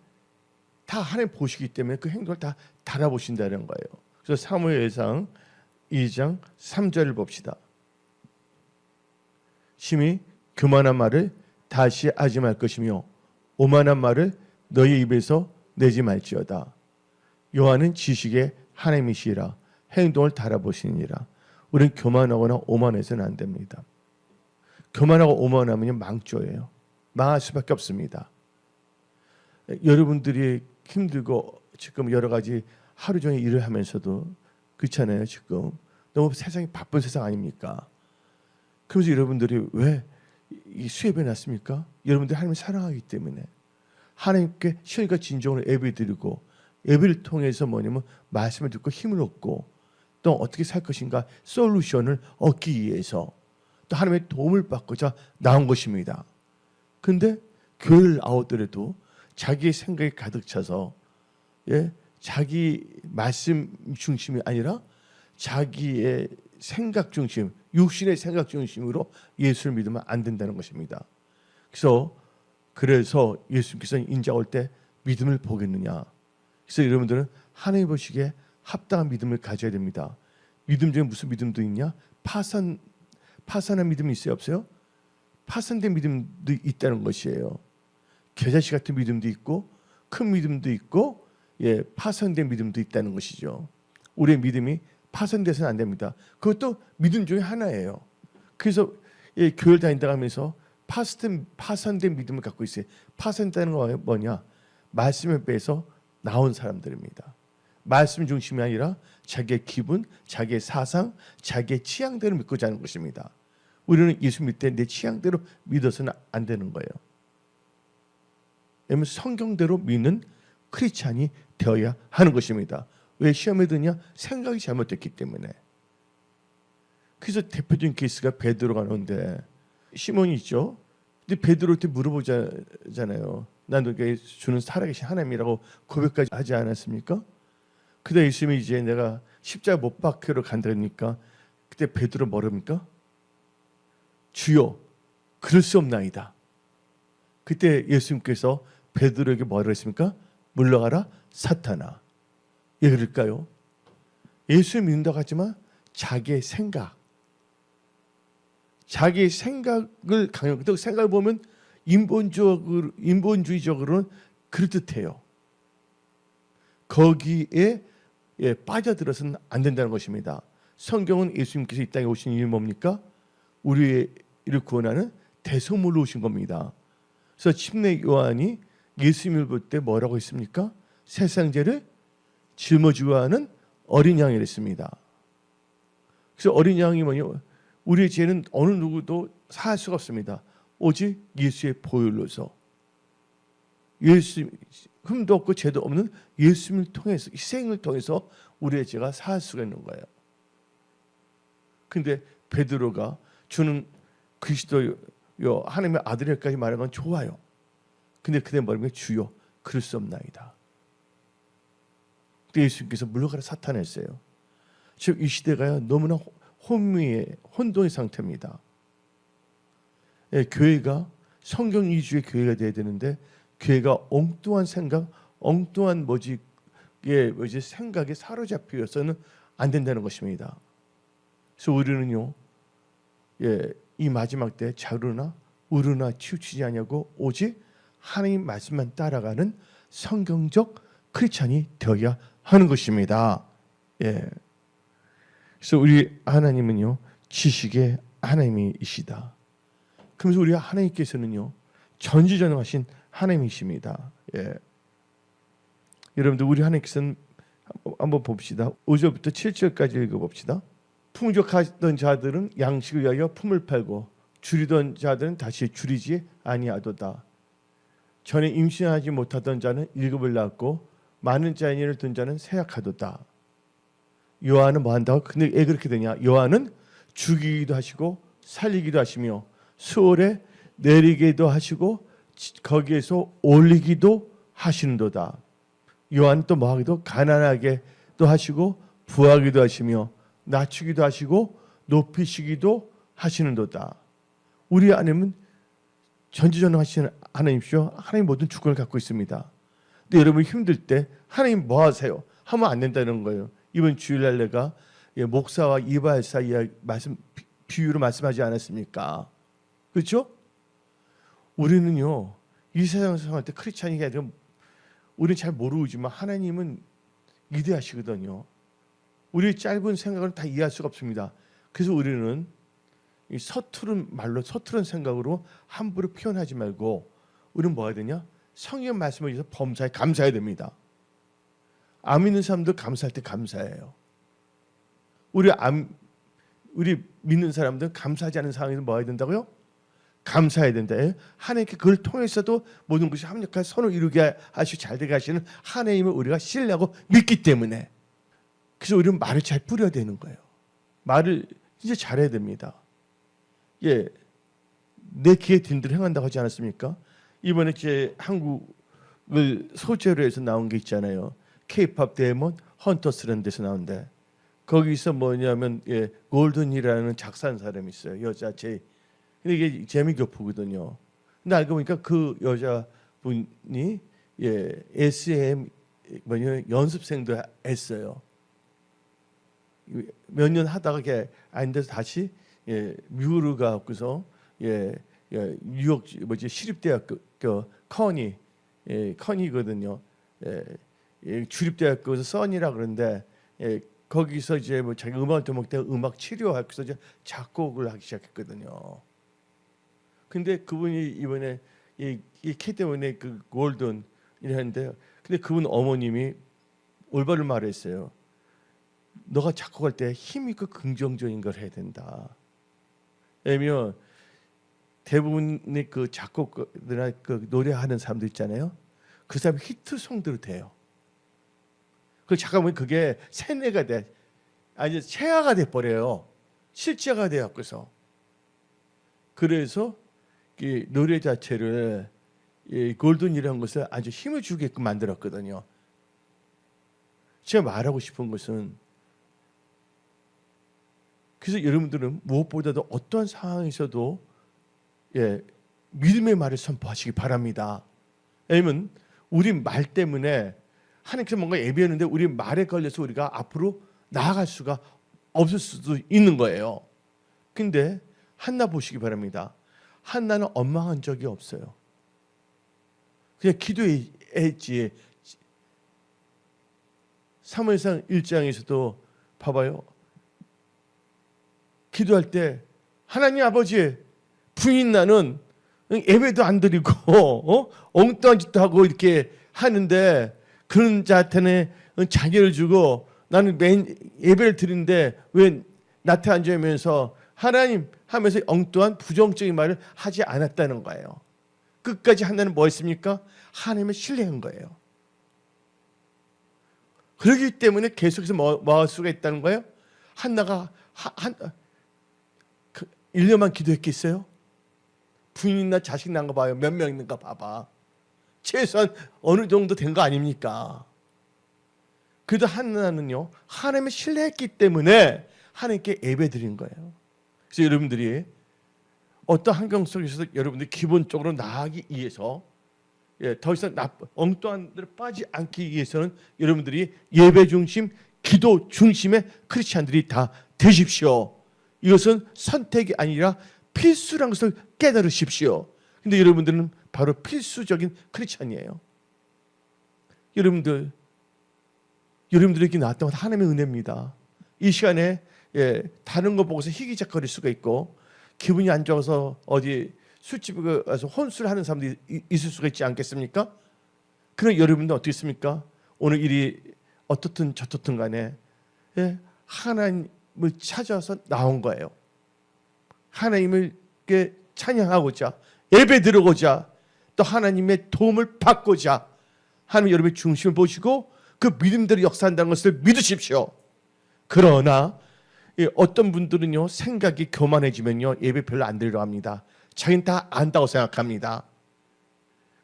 다 하나님 보시기 때문에 그 행동을 다 달아보신다는 거예요. 그래서 사무엘상 2장 3절을 봅시다. 심히 교만한 말을 다시 하지 말 것이며 오만한 말을 너희 입에서 내지 말지어다. 여호와는 지식의 하나님이시라 행동을 달아보시니라. 우리는 교만하거나 오만해서는 안 됩니다. 교만하고 오만하면 망조예요. 망할 수밖에 없습니다. 여러분들이 힘들고 지금 여러 가지 하루 종일 일을 하면서도 그렇잖아요. 지금 너무 세상이 바쁜 세상 아닙니까? 그래서 여러분들이 왜 이 수협에 났습니까? 여러분들이 하나님을 사랑하기 때문에 하나님께 시온과 진정으로 예배드리고 예배를 통해서 뭐냐면 말씀을 듣고 힘을 얻고 또 어떻게 살 것인가 솔루션을 얻기 위해서 또 하나님의 도움을 받고자 나온 것입니다. 그런데 교회를 나오더라도 자기의 생각이 가득 차서 자기 말씀 중심이 아니라 자기의 생각 중심, 육신의 생각 중심으로 예수를 믿으면 안 된다는 것입니다. 그래서 예수님께서는 인자 올 때 믿음을 보겠느냐. 그래서 여러분들은 하나님 보시기에 합당한 믿음을 가져야 됩니다. 믿음 중에 무슨 믿음도 있냐? 파산한 믿음이 있어요, 없어요? 파산된 믿음도 있다는 것이에요. 겨자씨 같은 믿음도 있고 큰 믿음도 있고 파산된 믿음도 있다는 것이죠. 우리의 믿음이 파산돼서는 안 됩니다. 그것도 믿음 중에 하나예요. 그래서 교회를 다닌다 하면서 파산된 믿음을 갖고 있어요. 파산되는 건 뭐냐? 말씀에 빼서 나온 사람들입니다. 말씀 중심이 아니라 자기의 기분, 자기의 사상, 자기의 취향대로 믿고자 하는 것입니다. 우리는 예수 믿을 때 내 취향대로 믿어서는 안 되는 거예요. 왜냐하면 성경대로 믿는 크리스찬이 되어야 하는 것입니다. 왜 시험에 드냐? 생각이 잘못됐기 때문에. 그래서 대표적인 케이스가 베드로가 나오는데 시몬이 있죠. 근데 베드로한테 물어보잖아요. 난 너에게 주는 살아계신 하나님이라고 고백까지 하지 않았습니까? 그때 예수님이 이제 내가 십자가 못 박히러 간다니까 그때 베드로 뭐랍니까? 주여 그럴 수 없나이다. 그때 예수님께서 베드로에게 뭐라고 했습니까? 물러가라 사탄아. 왜 그럴까요? 예수를 믿는다고 하지만 자기의 생각을 강요하고 생각을 보면 인본주의적으로는 그럴듯해요. 거기에 빠져들어서는 안 된다는 것입니다. 성경은 예수님께서 이 땅에 오신 이유는 뭡니까? 우리를 구원하는 대속물로 오신 겁니다. 그래서 침례 요한이 예수님을 볼 때 뭐라고 했습니까? 세상 죄를 짊어지고 하는 어린 양이 됐습니다. 그래서 어린 양이 뭐냐? 우리의 죄는 어느 누구도 사할 수가 없습니다. 오직 예수의 보혈로서 예수 흠도 없고 죄도 없는 예수님을 통해서 희생을 통해서 우리의 죄가 사할 수가 있는 거예요. 근데 베드로가 주는 그리스도요 하나님의 아들일까지 말한 건 좋아요. 근데 그때 뭐라면 주여 그럴 수 없나이다. 그때 예수님께서 물러가라 사탄 했어요. 즉 이 시대가 너무나 혼돈의 상태입니다. 교회가 성경 위주의 교회가 돼야 되는데 교회가 엉뚱한 생각, 엉뚱한 생각에 사로잡혀서는 안 된다는 것입니다. 그래서 우리는요, 이 마지막 때 자루나 우르나 치우치지 않냐고 오직 하나님 말씀만 따라가는 성경적 크리스찬이 되어야 하는 것입니다. 그래서 우리 하나님은요 지식의 하나님이시다. 그러면서 우리 하나님께서는요 전지전능하신 하나님이십니다. 여러분들 우리 하나님께서는 한번 봅시다. 5절부터 7절까지 읽어봅시다. 풍족하던 자들은 양식을 위하여 품을 팔고 줄이던 자들은 다시 줄이지 아니하도다. 전에 임신하지 못하던 자는 일곱을 낳았고 많은 자녀를 둔 자는 세약하도다. 여호와는 뭐 한다고? 근데 왜 그렇게 되냐? 여호와는 죽이기도 하시고 살리기도 하시며 수월에 내리기도 하시고 거기에서 올리기도 하시는도다. 여호와는 또 뭐 하기도 가난하게도 하시고 부하기도 하시며 낮추기도 하시고 높이시기도 하시는도다. 우리 하나님은 전지전능하신 하나님이시오. 하나님 모든 주권을 갖고 있습니다. 근데 여러분 힘들 때 하나님 뭐 하세요? 하면 안 된다는 거예요. 이번 주일날 내가 목사와 이발사 이야기 비유로 말씀하지 않았습니까? 그렇죠? 우리는요 이 세상 생활 때 크리스찬이 아니라 우리는 잘 모르지만 하나님은 위대하시거든요. 우리의 짧은 생각은 다 이해할 수가 없습니다. 그래서 우리는 이 서투른 말로 서투른 생각으로 함부로 표현하지 말고 우리는 뭐 해야 되냐? 성경 말씀을 위해서 범사에 감사해야 됩니다. 안 믿는 사람들 감사할 때 감사해요. 우리 믿는 사람들은 감사하지 않은 상황에서 뭐 해야 된다고요? 감사해야 된다. 하나님께 그걸 통해서도 모든 것이 합력한 선을 이루게 하시고 잘되게 하시는 하나님을 우리가 신뢰하고 믿기 때문에 그래서 우리는 말을 잘 뿌려야 되는 거예요. 말을 이제 잘해야 됩니다. 예, 내 귀에 든 대로 행한다고 하지 않았습니까? 이번에 제 한국을 소재로 해서 나온 게 있잖아요. K-팝 데몬 헌터스라는 데서 나온데 거기서 뭐냐면 골든이라는 작사한 사람이 있어요. 여자 근데 이게 재미교포거든요. 근데 알고 보니까 그 여자분이 SM 연습생도 했어요. 몇 년 하다가 안 돼서 다시 미국으로 가고서 뉴욕 시립대학교 커니거든요. 주립대학교에서 써니라 그러는데 거기서 이제 뭐 자기 음악을 도목 때 음악 치료하기 위해서 이제 작곡을 하기 시작했거든요. 근데 그분이 이번에 이 키 때문에 그 골든 이랬는데 근데 그분 어머님이 올바른 말을 했어요. 너가 작곡할 때 힘 있고 긍정적인 걸 해야 된다. 왜냐면 대부분의 그 작곡이나 그 노래하는 사람들 있잖아요. 그 사람이 히트송대로 돼요. 그 잠깐만 그게 세뇌가 돼, 아니 체화가 돼 버려요. 실제가 돼갖고서. 그래서 이 노래 자체를 이 골든이라는 것을 아주 힘을 주게끔 만들었거든요. 제가 말하고 싶은 것은 그래서 여러분들은 무엇보다도 어떠한 상황에서도 믿음의 말을 선포하시기 바랍니다. 왜냐하면 우리 말 때문에 하나님께서 뭔가 예비했는데 우리 말에 걸려서 우리가 앞으로 나아갈 수가 없을 수도 있는 거예요. 근데 한나 보시기 바랍니다. 한나는 원망한 적이 없어요. 그냥 기도했지. 사무엘상 1장에서도 봐봐요. 기도할 때 하나님 아버지 부인 나는 예배도 안 드리고 엉뚱한 짓도 하고 이렇게 하는데 그런 자한테는 자녀를 주고 나는 매일 예배를 드리는데 왜 나한테 앉아면서 하나님 하면서 엉뚱한 부정적인 말을 하지 않았다는 거예요. 끝까지 한나는 뭐 했습니까? 하나님을 신뢰한 거예요. 그렇기 때문에 계속해서 뭐 할 수가 있다는 거예요? 한나가 1년만 기도했겠어요? 부인이나 자식 낳은 거 봐요. 몇 명 있는가 봐봐. 최소한 어느 정도 된 거 아닙니까? 그래도 한나는요 하나님을 신뢰했기 때문에 하나님께 예배드린 거예요. 그래서 여러분들이 어떤 환경 속에서도 여러분들이 기본적으로 나아가기 위해서 더 이상 엉뚱한 데로 빠지지 않기 위해서는 여러분들이 예배 중심, 기도 중심의 크리스찬들이 다 되십시오. 이것은 선택이 아니라 필수라는 것을 깨달으십시오. 근데 여러분들은 바로 필수적인 크리스찬이에요. 여러분들에게 나왔던 건 하나님의 은혜입니다. 이 시간에 다른 거 보고서 희귀작거릴 수가 있고 기분이 안 좋아서 어디 술집에 가서 혼술을 하는 사람들이 있을 수가 있지 않겠습니까? 그럼 여러분들 어떻게 있습니까? 오늘 일이 어떻든 저떻든 간에 하나님을 찾아서 나온 거예요. 하나님을 찬양하고자 예배 드리고자 또 하나님의 도움을 받고자 하나님 여러분의 중심을 보시고 그 믿음대로 역사한다는 것을 믿으십시오. 그러나 어떤 분들은요 생각이 교만해지면요 예배 별로 안 드리러 합니다. 자기는 다 안다고 생각합니다.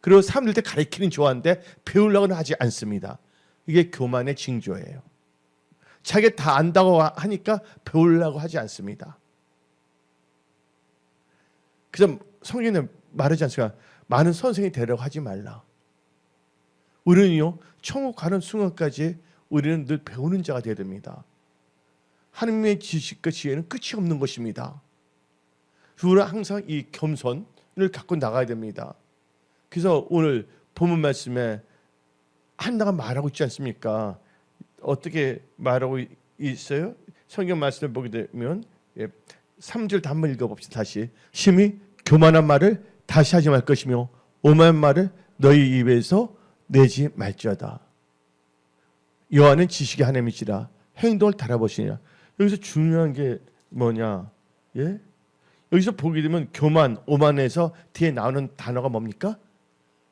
그리고 사람들한테 가르치는 좋아하는데 배우려고는 하지 않습니다. 이게 교만의 징조예요. 자기가 다 안다고 하니까 배우려고 하지 않습니다. 그래서 성경에 말하지 않습니까? 많은 선생이 되려고 하지 말라. 우리는요 천국 가는 순간까지 우리는 늘 배우는 자가 되어야 됩니다. 하나님의 지식과 지혜는 끝이 없는 것입니다. 우리는 항상 이 겸손을 갖고 나가야 됩니다. 그래서 오늘 본문 말씀에 한나가 말하고 있지 않습니까? 어떻게 말하고 있어요? 성경 말씀을 보게 되면 3절 다 한번 읽어봅시다. 다시. 심히 교만한 말을 다시 하지 말 것이며 오만한 말을 너희 입에서 내지 말지어다. 여호와는 지식의 하나님이시라 행동을 달아보시니라. 여기서 중요한 게 뭐냐? 예? 여기서 보게 되면 교만, 오만에서 뒤에 나오는 단어가 뭡니까?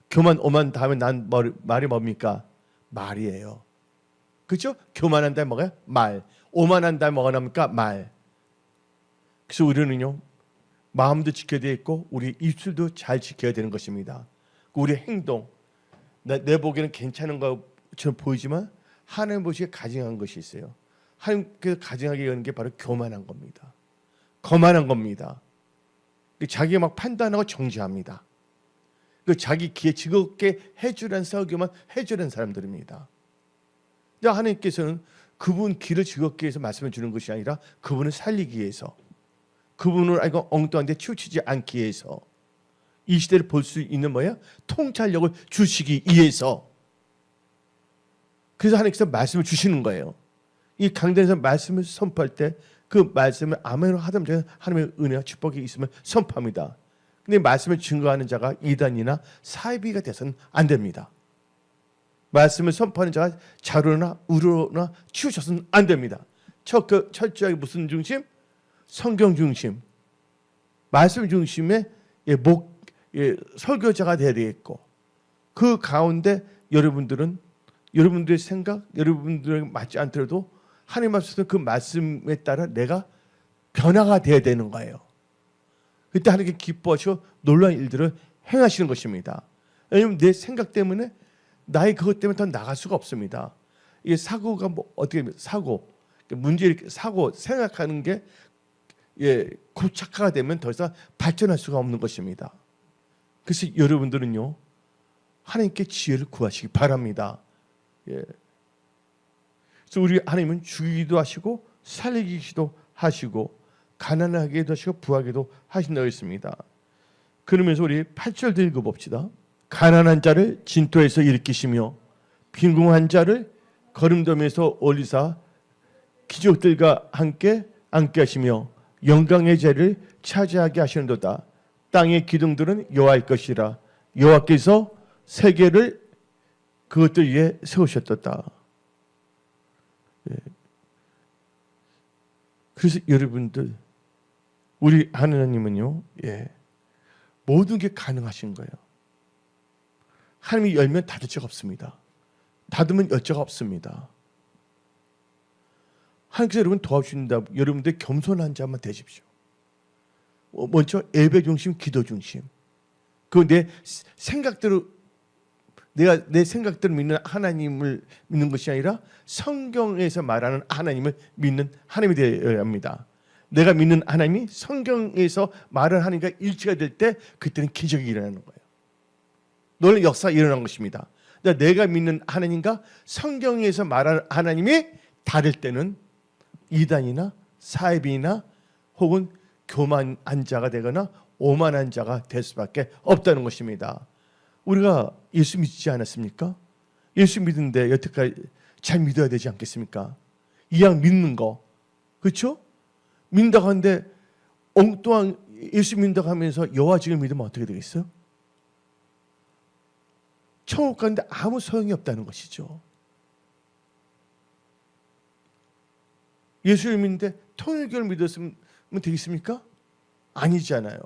교만, 오만 다음에 난 말이 뭡니까? 말이에요. 그렇죠? 교만한 다음에 뭐가요? 말. 오만한 다음에 뭐가 나옵니까? 말. 그래서 우리는요 마음도 지켜야 되고 우리 입술도 잘 지켜야 되는 것입니다. 우리 행동 내 보기에는 괜찮은 것처럼 보이지만 하나님 보시기에 가증한 것이 있어요. 하나님께서 가증하게 여는 게 바로 교만한 겁니다. 거만한 겁니다. 자기가 막 판단하고 정죄합니다. 자기 기에 즐겁게 해주라는 설교만 해주라는 사람들입니다. 근데 하나님께서는 그분 길을 즐겁게 해서 말씀을 주는 것이 아니라 그분을 살리기 위해서 그분을 알고 엉뚱한 데 치우치지 않기 위해서 이 시대를 볼 수 있는 뭐야? 통찰력을 주시기 위해서 그래서 하나님께서 말씀을 주시는 거예요. 이 강단에서 말씀을 선포할 때 그 말씀을 아멘으로 하다면 저는 하나님의 은혜와 축복이 있으면 선포합니다. 근데 말씀을 증거하는 자가 이단이나 사이비가 돼서는 안 됩니다. 말씀을 선포하는 자가 자로나 우로나 치우쳐서는 안 됩니다. 철저하게 무슨 중심? 성경 중심, 말씀 중심의 설교자가 되어야 되겠고 그 가운데 여러분들의 생각, 여러분들에게 맞지 않더라도 하나님 앞에서 그 말씀에 따라 내가 변화가 되어야 되는 거예요. 그때 하나님께 기뻐하시고 놀라운 일들을 행하시는 것입니다. 왜냐하면 내 생각 때문에 나의 그것 때문에 더 나갈 수가 없습니다. 이게 사고가 뭐 어떻게 문제 사고 생각하는 게 고착화가 되면 더 이상 발전할 수가 없는 것입니다. 그래서 여러분들은요 하나님께 지혜를 구하시기 바랍니다. 그래서 우리 하나님은 죽이기도 하시고 살리기도 하시고 가난하게도 하시고 부하게도 하신다고 했습니다. 그러면서 우리 8절도 읽어봅시다. 가난한 자를 진토에서 일으키시며 빈궁한 자를 거름돔에서 올리사 기족들과 함께 앉게 하시며 영광의 자리를 차지하게 하시는도다. 땅의 기둥들은 여호와의 것이라 여호와께서 세계를 그것들 위에 세우셨도다. 그래서 여러분들 우리 하나님은요 모든 게 가능하신 거예요. 하나님이 열면 닫을 자가 없습니다. 닫으면 열 자가 없습니다. 하나님께서 여러분 도와주신다. 여러분들 겸손한 자만 되십시오. 먼저 예배 중심, 기도 중심. 그 내 생각대로 내가 내 생각대로 믿는 하나님을 믿는 것이 아니라 성경에서 말하는 하나님을 믿는 하나님이 되어야 합니다. 내가 믿는 하나님이 성경에서 말하는 하나님과 일치가 될 때 그때는 기적이 일어나는 거예요. 놀라운 역사가 일어난 것입니다. 내가 믿는 하나님과 성경에서 말하는 하나님이 다를 때는 이단이나 사이비나 혹은 교만한 자가 되거나 오만한 자가 될 수밖에 없다는 것입니다. 우리가 예수 믿지 않았습니까? 예수 믿는데 여태까지 잘 믿어야 되지 않겠습니까? 이왕 믿는 거 그렇죠? 믿는다고 하는데 엉뚱한 예수 믿는다고 하면서 여호와직을 믿으면 어떻게 되겠어요? 천국 가는데 아무 소용이 없다는 것이죠. 예수를 믿는데 통일교를 믿었으면 되겠습니까? 아니잖아요.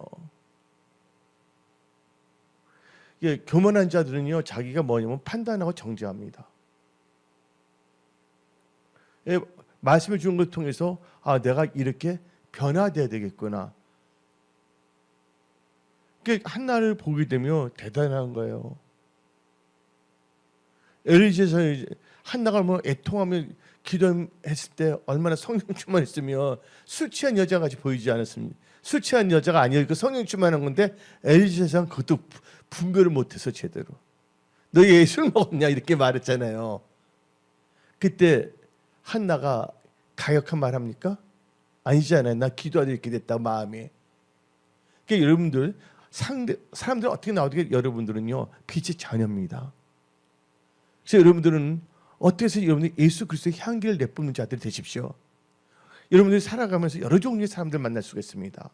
교만한 자들은요 자기가 뭐냐면 판단하고 정죄합니다. 말씀을 주는 걸 통해서 내가 이렇게 변화돼야 되겠구나. 한나를 보게 되면 대단한 거예요. 엘리제에서 한나가 뭐 애통하며 기도했을 때 얼마나 성령 충만했으면 술 취한 여자같이 보이지 않았습니까? 술 취한 여자가 아니고 성령 충만한 건데 엘리제에서는 그것도 분별을 못해서 제대로 너 예술 먹었냐 이렇게 말했잖아요. 그때 한나가 가역한 말 합니까? 아니잖아요. 나 기도하다 이렇게 됐다 마음이. 그러니까 여러분들 사람들 어떻게 나오게 여러분들은요 빛의 자녀입니다. 그래서 여러분들은 어떻게 해서 여러분이 예수 그리스도의 향기를 내뿜는 자들이 되십시오. 여러분들이 살아가면서 여러 종류의 사람들 만날 수가 있습니다.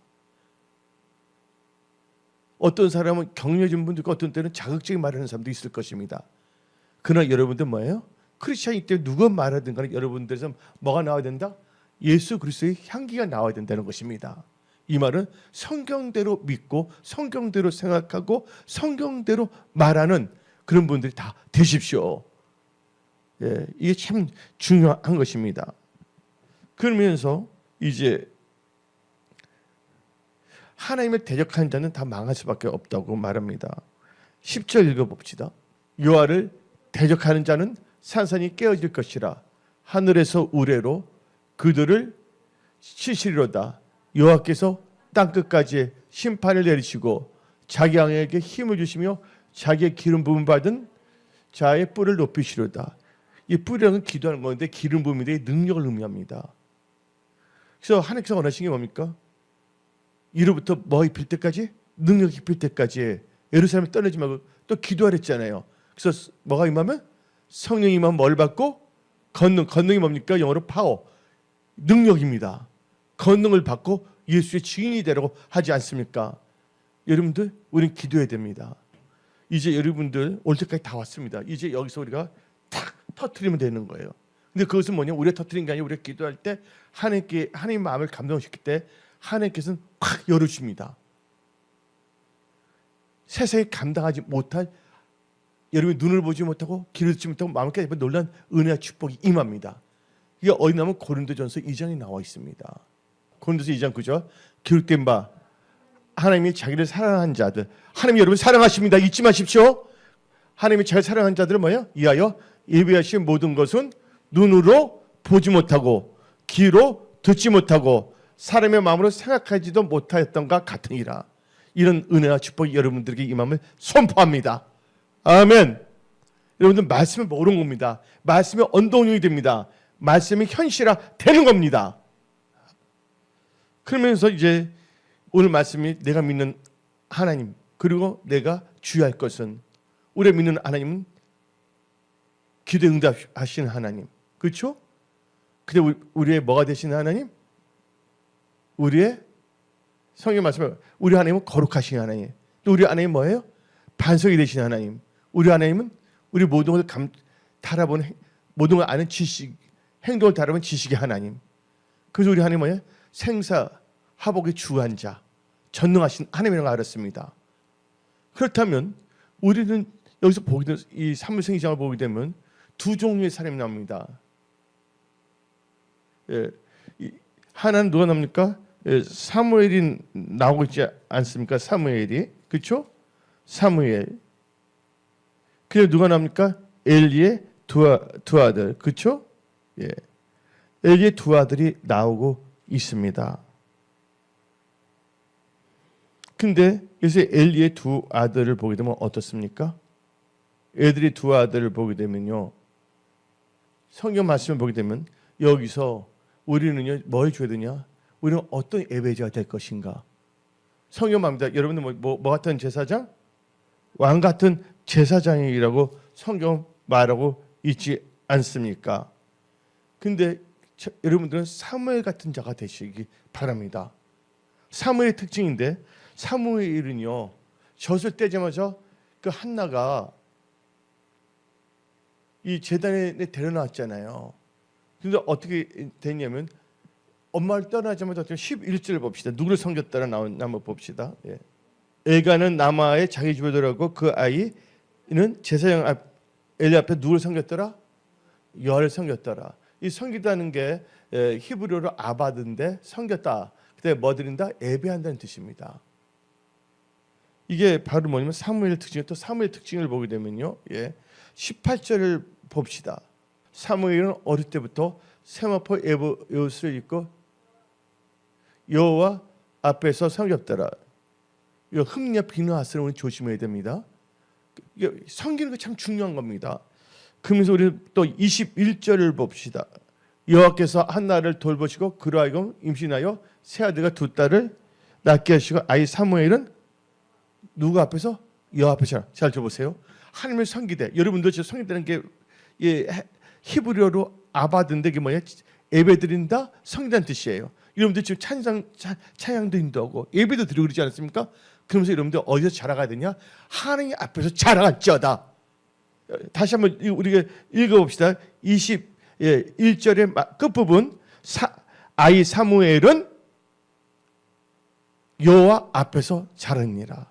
어떤 사람은 격려해주는 분도 있고 어떤 때는 자극적인 말을 하는 사람도 있을 것입니다. 그러나 여러분들 뭐예요? 크리스천이기 때문에 누가 말하든 간에 여러분들에서 뭐가 나와야 된다? 예수 그리스도의 향기가 나와야 된다는 것입니다. 이 말은 성경대로 믿고 성경대로 생각하고 성경대로 말하는 그런 분들이 다 되십시오. 예, 이게 참 중요한 것입니다. 그러면서 이제 하나님을 대적하는 자는 다 망할 수밖에 없다고 말합니다. 10절 읽어봅시다. 여호와를 대적하는 자는 산산이 깨어질 것이라 하늘에서 우레로 그들을 치시리로다. 여호와께서 땅끝까지 심판을 내리시고 자기 양에게 힘을 주시며 자기의 기름 부음 받은 자의 뿔을 높이시리로다. 이 뿔이라는 기도하는 건데 기름 부음이 되 능력을 의미합니다. 그래서 하나님께서 원하시는 게 뭡니까? 이로부터 뭐 입힐 때까지? 능력이 입힐 때까지 예루살렘을 떠나지 말고 또 기도하랬잖아요. 그래서 뭐가 임하면? 성령이 임하면 뭘 받고? 건능이 뭡니까? 영어로 파워, 능력입니다. 건능을 받고 예수의 증인이 되라고 하지 않습니까? 여러분들 우리는 기도해야 됩니다. 이제 여러분들 올 때까지 다 왔습니다. 이제 여기서 우리가 탁 터뜨리면 되는 거예요. 근데 그것은 뭐냐? 우리가 터뜨린 게 아니라 우리가 기도할 때 하나님 마음을 감동시킬 때 하나님께서는 확 열어주십니다. 세상에 감당하지 못할 여러분이 눈을 보지 못하고 귀를 듣지 못하고 마음을 깨닫지 못한 놀란 은혜와 축복이 임합니다. 이게 어디 나오면 고린도전서 2장에 나와 있습니다. 고린도서 2장 9절 기록된 바 하나님이 자기를 사랑한 자들 하나님이 여러분 사랑하십니다. 잊지 마십시오. 하나님이 자기를 사랑한 자들은 뭐예요? 이하여 예비하신 모든 것은 눈으로 보지 못하고 귀로 듣지 못하고 사람의 마음으로 생각하지도 못하였던가 같으니라. 이런 은혜와 축복이 여러분들에게 임함을 선포합니다. 아멘. 여러분들 말씀을 모르는 겁니다. 말씀이 언동력이 됩니다. 말씀이 현실화 되는 겁니다. 그러면서 이제 오늘 말씀이 내가 믿는 하나님 그리고 내가 주의할 것은 우리가 믿는 하나님은 기도에 응답하시는 하나님. 그렇죠? 근데 우리의 뭐가 되시는 하나님? 우리의 성경 말씀에 우리 하나님은 거룩하신 하나님. 또 우리 하나님은 뭐예요? 반석이 되신 하나님. 우리 하나님은 우리 모든 것을 달아보는 모든 걸 아는 지식, 행동을 달아보는 지식의 하나님. 그래서 우리 하나님은 뭐예요? 생사 화복의 주한 자, 전능하신 하나님이라는 걸 알았습니다. 그렇다면 우리는 여기서 보게 되면 이 사무엘상 2장을 보게 되면 두 종류의 사람이 나옵니다. 예, 하나는 누가 나옵니까? 예, 사무엘이 나오고 있지 않습니까? 사무엘이 그렇죠? 사무엘. 그리고 누가 나옵니까? 엘리의 두 아들 그렇죠? 예, 엘리의 두 아들이 나오고 있습니다. 근데 여기서 엘리의 두 아들을 보게 되면 어떻습니까? 애들이 두 아들을 보게 되면요, 성경 말씀을 보게 되면 여기서 우리는요 뭐 해줘야 되냐? 우리는 어떤 예배자가 될 것인가? 성경 말입니다. 여러분들 뭐 같은 제사장? 왕 같은 제사장이라고 성경 말하고 있지 않습니까? 근데 여러분들은 사무엘 같은 자가 되시기 바랍니다. 사무엘의 특징인데 사무엘은요 젖을 떼자마자 그 한나가 이 제단에 데려놨잖아요. 근데 어떻게 됐냐면 엄마를 떠나자마자 11절 봅시다. 누구를 섬겼다라 나온 한번 봅시다. 예. 엘가는 남아의 자기 집에 들어가고 그 아이는 제사장 엘리 앞에 누구를 섬겼더라? 여호와를 섬겼더라. 이 섬기다는 게 히브리어로 아바드인데 섬겼다. 그때 뭐 드린다? 예배한다는 뜻입니다. 이게 바로 뭐냐면 사무엘 특징, 또 사무엘 특징을 보게 되면요, 예, 18절을 봅시다. 사무엘은 어릴 때부터 세마포 에봇을 입고 여호와 앞에서 섬겼더라. 이 흠냐 비누아스를 우리 조심해야 됩니다. 섬기는 거 참 중요한 겁니다. 그러면서 우리 또 21절을 봅시다. 여호와께서 한나를 돌보시고 그로 하여금 임신하여 세 아들과 두 딸을 낳게 하시고 아이 사무엘은 누구 앞에서? 여호와 앞에서. 잘 들어보세요. 하나님을 섬기되, 여러분도 지금 섬기다는 게 히브리어로 아바드인데 이게 뭐야? 예배드린다, 섬기다는 뜻이에요. 여러분들 지금 찬양도 인도하고 예배도 드리고 그러지 않습니까? 그러면서 여러분들 어디서 자라가야 되냐? 하나님 앞에서 자라갈지어다. 다시 한번 우리가 읽어봅시다. 21절의 끝부분, 아이 사무엘은 여호와 앞에서 자라니라.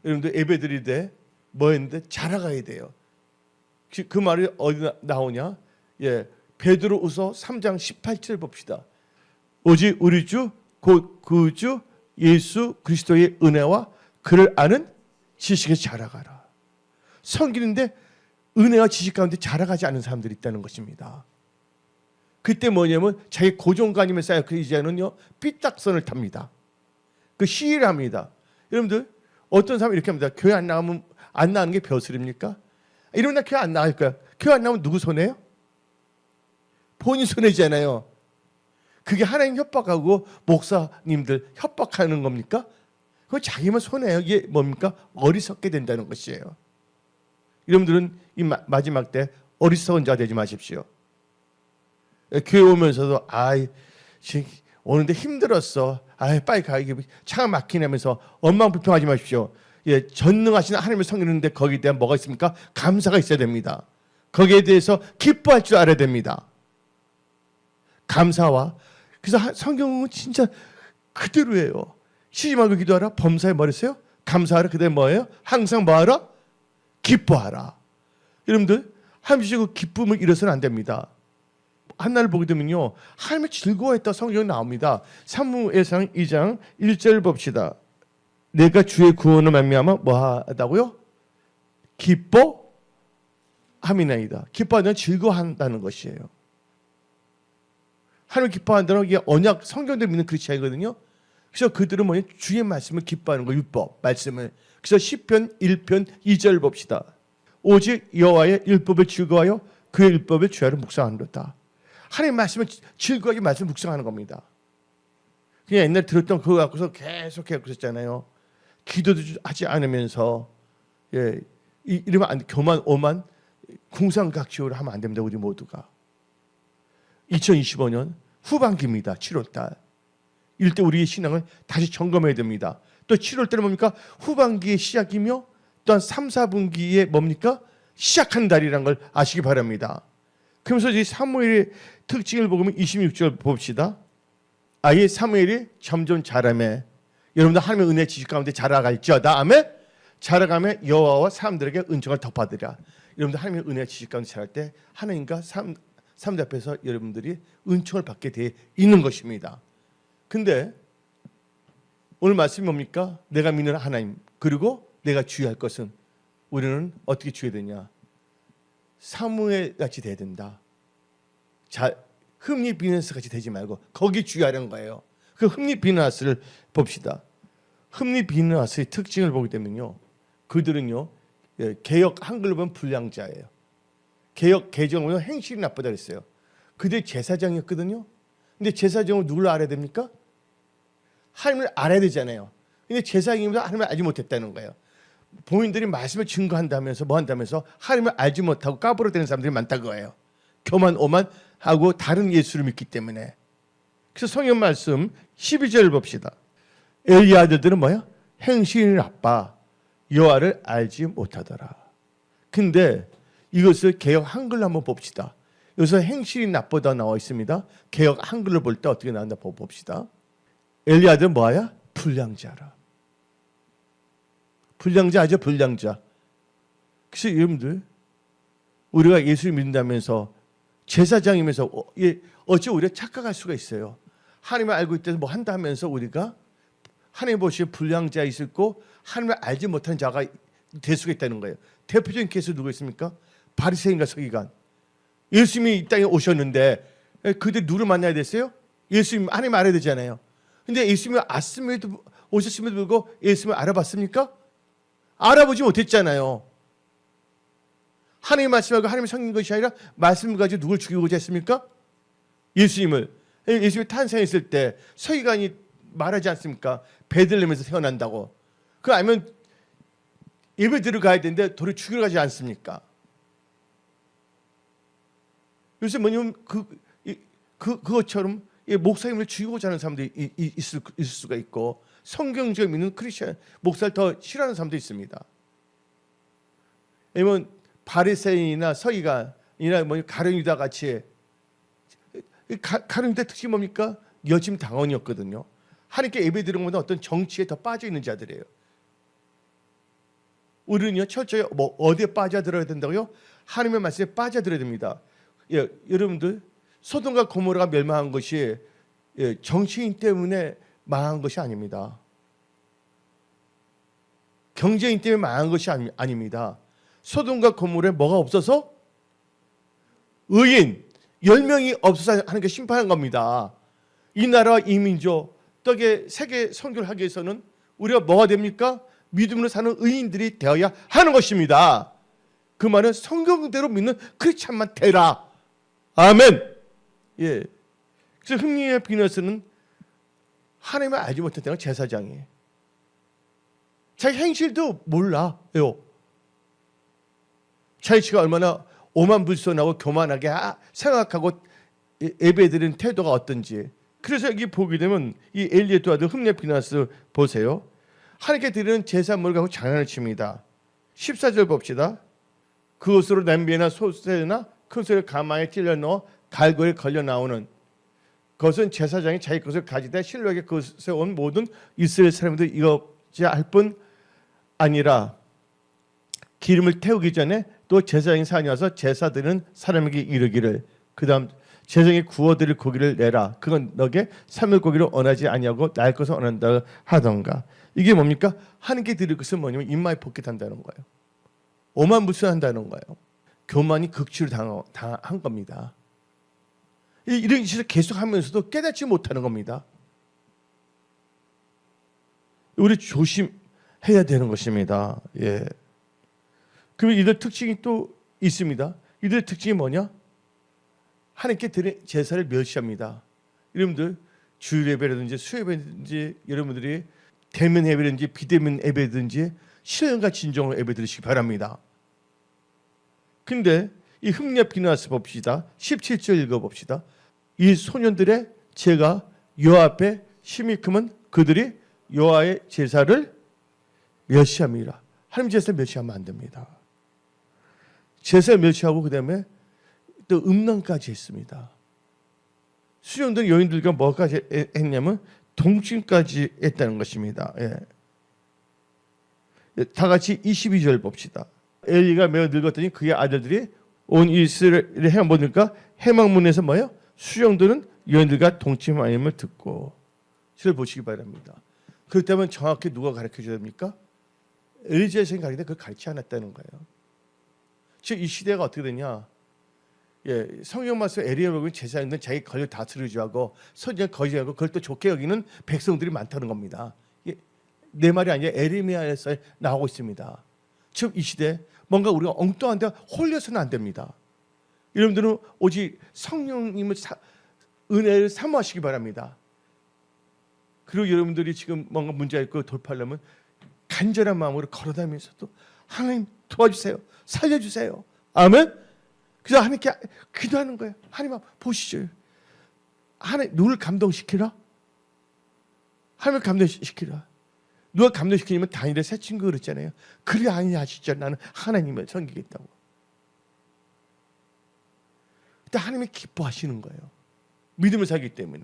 여러분들 예배드릴 때 뭐 했는데? 자라가야 돼요. 그 말이 어디 나오냐? 베드로후서 3장 18절 봅시다. 오직 우리 주 곧 그 주 예수 그리스도의 은혜와 그를 아는 지식에 자라가라. 섬기는데 은혜와 지식 가운데 자라가지 않은 사람들이 있다는 것입니다. 그때 뭐냐면 자기 고정관념에 쌓여 그 이제는요 삐딱선을 탑니다. 그 시위를 합니다. 여러분들 어떤 사람이 이렇게 합니다. 교회 안 나가는 게 벼슬입니까? 이러면 나 교회 안 나갈 거야. 교회 안 나오면 누구 손해요? 본인 손해잖아요. 그게 하나님 협박하고 목사님들 협박하는 겁니까? 그거 자기만 손해요. 이게 뭡니까? 어리석게 된다는 것이에요. 여러분들은 이 마지막 때 어리석은 자 되지 마십시오. 교회 오면서도 지금 오는데 힘들었어. 빨리 가. 이게 차가 막히냐면서 원망불평하지 마십시오. 전능하신 하나님을 섬기는데 거기에 대한 뭐가 있습니까? 감사가 있어야 됩니다. 거기에 대해서 기뻐할 줄 알아야 됩니다. 감사와 그래서 성경은 진짜 그대로예요. 쉬지 말고 기도하라. 범사에 뭐 했어요? 감사하라. 그다음에 뭐예요? 항상 뭐하라? 기뻐하라. 여러분들 하나님 주시고 기쁨을 잃어서는 안 됩니다. 한나를 보게 되면요 하나님을 즐거워했다 성경에 나옵니다. 사무엘상 2장 1절 봅시다. 내가 주의 구원을 말미암아 뭐하다고요? 기뻐함이나이다. 기뻐하는 즐거워한다는 것이에요. 하나님 기뻐한다는 게 언약 성경들 믿는 크리스찬이거든요. 그래서 그들은 뭐냐? 주의 말씀을 기뻐하는 거, 율법 말씀을. 그래서 시편 1편 2절 봅시다. 오직 여호와의 율법을 즐거워하여 그의 율법을 주야로 묵상하노라. 하나님 말씀을 즐거워하게 말씀 묵상하는 겁니다. 그냥 옛날에 들었던 그거 갖고서 계속 그랬잖아요. 기도도 하지 않으면서 이러면 안 돼. 교만 오만 궁상각시오를 하면 안 됩니다. 우리 모두가. 2025년 후반기입니다. 7월달. 이럴 때 우리의 신앙을 다시 점검해야 됩니다. 또 7월달은 뭡니까? 후반기의 시작이며 또한 3, 4분기에 뭡니까? 시작한 달이라는 걸 아시기 바랍니다. 그러면서 이 사무엘의 특징을 보면 26절 봅시다. 아예 사무엘이 점점 자라매. 여러분들 하나님의 은혜 지식 가운데 자라갈지어다. 아멘. 자라가며 여호와와 사람들에게 은총을 덮어드리라. 여러분들 하나님의 은혜 지식 가운데 자랄 때 하나님과 사람들 앞에서 여러분들이 은총을 받게 돼 있는 것입니다. 근데 오늘 말씀이 뭡니까? 내가 믿는 하나님 그리고 내가 주의할 것은 우리는 어떻게 주의해야 되냐? 사무엘 같이 돼야 된다. 흠리 비너스 같이 되지 말고 거기 주의하려는 거예요. 그 흠리 비너스를 봅시다. 흠리 비너스의 특징을 보게 되면요, 그들은요 개역 한글로 보면 불량자예요. 개역 개정을 보면 행실이 나쁘다 그랬어요. 그들 제사장이었거든요. 근데 제사장은 누굴 알아야 됩니까? 하나님을 알아야 되잖아요. 근데 제사장님보다 하나님을 알지 못했다는 거예요. 본인들이 말씀을 증거한다면서 뭐 한다면서 하나님을 알지 못하고 까불어대는 사람들이 많다는 거예요. 교만 오만하고 다른 예수를 믿기 때문에. 그래서 성경 말씀 12절 봅시다. 엘리 아들들은 뭐야? 행실이 나빠 여호와를 알지 못하더라. 근데 이것을 개역 한글로 한번 봅시다. 여기서 행실이 나쁘다 나와 있습니다. 개역 한글로 볼 때 어떻게 나온다 봅시다. 엘리 아들 뭐야? 불량자라. 불량자죠, 불량자. 그래서 여러분들 우리가 예수를 믿는다면서 제사장이면서 어찌 우리가 착각할 수가 있어요. 하나님을 알고 있다서 뭐 한다 하면서 우리가 하나님 보시기에 불량자 있고 하나님을 알지 못하는 자가 될 수가 있다는 거예요. 대표적인 케이스 누구 있습니까? 바리새인과 서기관. 예수님이 이 땅에 오셨는데 그들 누구를 만나야 됐어요? 예수님 하나님 알아야 되잖아요. 근데 예수님을 오셨음에도 불구하고 예수님을 알아봤습니까? 알아보지 못했잖아요. 하나님의 말씀하고 하나님의 성인 것이 아니라 말씀을 가지고 누굴 죽이고자 했습니까? 예수님을. 예수님이 탄생했을 때 서기관이 말하지 않습니까? 베들레헴에서 태어난다고. 그거 알면 예배 들어가야 되는데 도리 죽이러 가지 않습니까? 요새 뭐냐면 그것처럼 목사님을 죽이고자 하는 사람들이 있을 수가 있고, 성경적으로 믿는 크리스천 목사를 더 싫어하는 사람도 있습니다. 왜냐면 바리새인이나 서기관이나 뭐 가룟 유다 같이, 가룟 유다 특징이 뭡니까? 여심 당원이었거든요. 하나님께 예배 드리는 것보다 어떤 정치에 더 빠져 있는 자들이에요. 우리는요, 철저히 뭐 어디에 빠져들어야 된다고요? 하나님의 말씀에 빠져들어야 됩니다. 예, 여러분들, 소돔과 고모라가 멸망한 것이 정치인 때문에 망한 것이 아닙니다. 경제인 때문에 망한 것이 아닙니다. 소돔과 고모라에 뭐가 없어서? 의인 10명이 없어서 하는 게 심판한 겁니다. 이 나라와 이 민족, 떡에 세계 선교를 하기 위해서는 우리가 뭐가 됩니까? 믿음으로 사는 의인들이 되어야 하는 것입니다. 그 말은 성경대로 믿는 크리스찬만 되라. 아멘. 예. 그래서 흥미의 비너스는 하나님을 알지 못했다는 제사장이. 자기 행실도 몰라요. 자기가 얼마나 오만불손하고 교만하게 생각하고 예배드리는 태도가 어떤지. 그래서 여기 보게 되면 이 엘리의 두 아들 흠냐 비나스 보세요. 하나님께 드리는 제사물을 갖고 장난을 칩니다. 14절 봅시다. 그것으로 냄비나 솥에나 큰 소리 가마에 찔러 넣어 갈고리에 걸려 나오는 그것은 제사장이 자기 것을 가지되 실로에게 그것에 온 모든 이스라엘 사람들 이것이 할 뿐 아니라 기름을 태우기 전에 또 제사장이 사니 와서 제사 드리는 사람에게 이르기를, 그 다음 제사장이 구워드릴 고기를 내라. 그건 너게 삶을 고기를 원하지 아니하고 날 것을 원한다 하던가. 이게 뭡니까? 하나님께 드릴 것은 뭐냐면 입마에 복귀한다는 거예요. 오만불손한다는 거예요. 교만이 극치를 당한 겁니다. 이런 짓을 계속하면서도 깨닫지 못하는 겁니다. 우리 조심해야 되는 것입니다. 예. 그리고 이들 특징이 또 있습니다. 이들 특징이 뭐냐? 하나님께 드린 제사를 멸시합니다. 여러분들 주일 예배라든지 수예배든지 여러분들이 대면 예배든지 비대면 예배든지 신령과 진정으로 예배 드리시기 바랍니다. 근데 이 흠냐 비나스 봅시다. 17절 읽어봅시다. 이 소년들의 죄가 여호와 앞에 심히 크면 그들이 여호와의 제사를 멸시합니다. 하나님 제사를 멸시하면 안 됩니다. 제사를 멸시하고 그 다음에 또 음란까지 했습니다. 수령들 여인들과 뭐까지 했냐면 동침까지 했다는 것입니다. 예. 다 같이 22절 봅시다. 엘리가 매우 늙었더니 그의 아들들이 온 이스라엘의 해만 보니까 해망문에서 뭐예요? 수령들은 여인들과 동침하임을 듣고. 시를 보시기 바랍니다. 그렇다면 정확히 누가 가르쳐줘야 됩니까? 엘리야의 생각인데 그걸 가르치지 않았다는 거예요. 즉 이 시대가 어떻게 되냐? 예, 성경 말씀 엘리야 보면 제사장들은 자기 권력 다스리려고 하고 선지자 거짓하고 그걸 또 좋게 여기는 백성들이 많다는 겁니다. 예, 내 말이 아니라 에레미야에서 나오고 있습니다. 즉 이 시대 뭔가 우리가 엉뚱한 데 홀려서는 안 됩니다. 여러분들은 오직 성령님을 은혜를 사모하시기 바랍니다. 그리고 여러분들이 지금 뭔가 문제가 있고 돌파하려면 간절한 마음으로 걸어다니면서도 하나님 도와주세요. 살려주세요. 아멘. 그래서 하나님께 기도하는 거예요. 하나님 보시죠. 하나님 누굴 감동시키라? 하나님을 감동시키라. 누가 감동시키냐면 다니엘의 새 친구 그랬잖아요. 그리 아니하시죠. 나는 하나님을 섬기겠다고. 그때 하나님이 기뻐하시는 거예요. 믿음을 살기 때문에.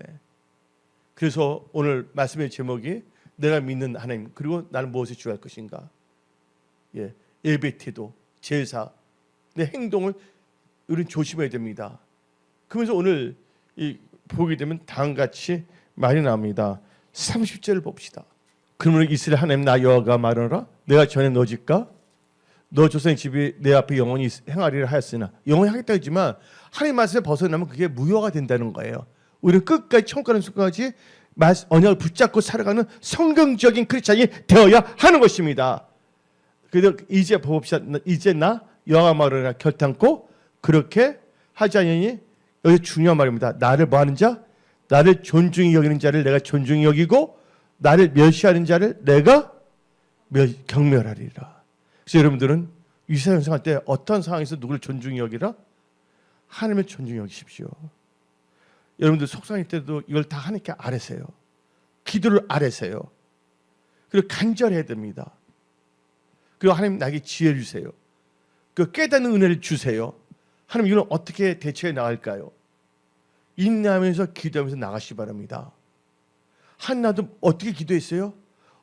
그래서 오늘 말씀의 제목이 내가 믿는 하나님 그리고 나는 무엇을 주할 것인가. 예, 예배 태도, 제사, 내 행동을 우리는 조심해야 됩니다. 그러면서 오늘 보게 되면 다음같이 말이 나옵니다. 30절을 봅시다. 그러면 이스라엘 하나님 나 여호와가 말하노라 내가 전에 너 집과 너 조상의 집이 내 앞에 영원히 행하리라 하였으나 영원히 하겠다 했지만 하나님 말씀에 벗어나면 그게 무효가 된다는 거예요. 우리는 끝까지 천국 가는 순간까지 언약을 붙잡고 살아가는 성경적인 크리스찬이 되어야 하는 것입니다. 그래서 이제 봅시다. 이제 나 여호와 말을 결탄코 그렇게 하지 아니하니. 여기 중요한 말입니다. 나를 뭐 하는 자? 나를 존중히 여기는 자를 내가 존중히 여기고 나를 멸시하는 자를 내가 경멸하리라. 그래서 여러분들은 이사야 생활 때 어떤 상황에서 누구를 존중히 여기라? 하나님을 존중히 여기십시오. 여러분들 속상할 때도 이걸 다 하나님께 아뢰세요. 기도를 아뢰세요. 그리고 간절해야 됩니다. 그리고 하나님 나에게 지혜 주세요. 그 깨닫는 은혜를 주세요. 하나님 이걸 어떻게 대처해 나갈까요? 인내하면서 기도하면서 나가시기 바랍니다. 한나도 어떻게 기도했어요?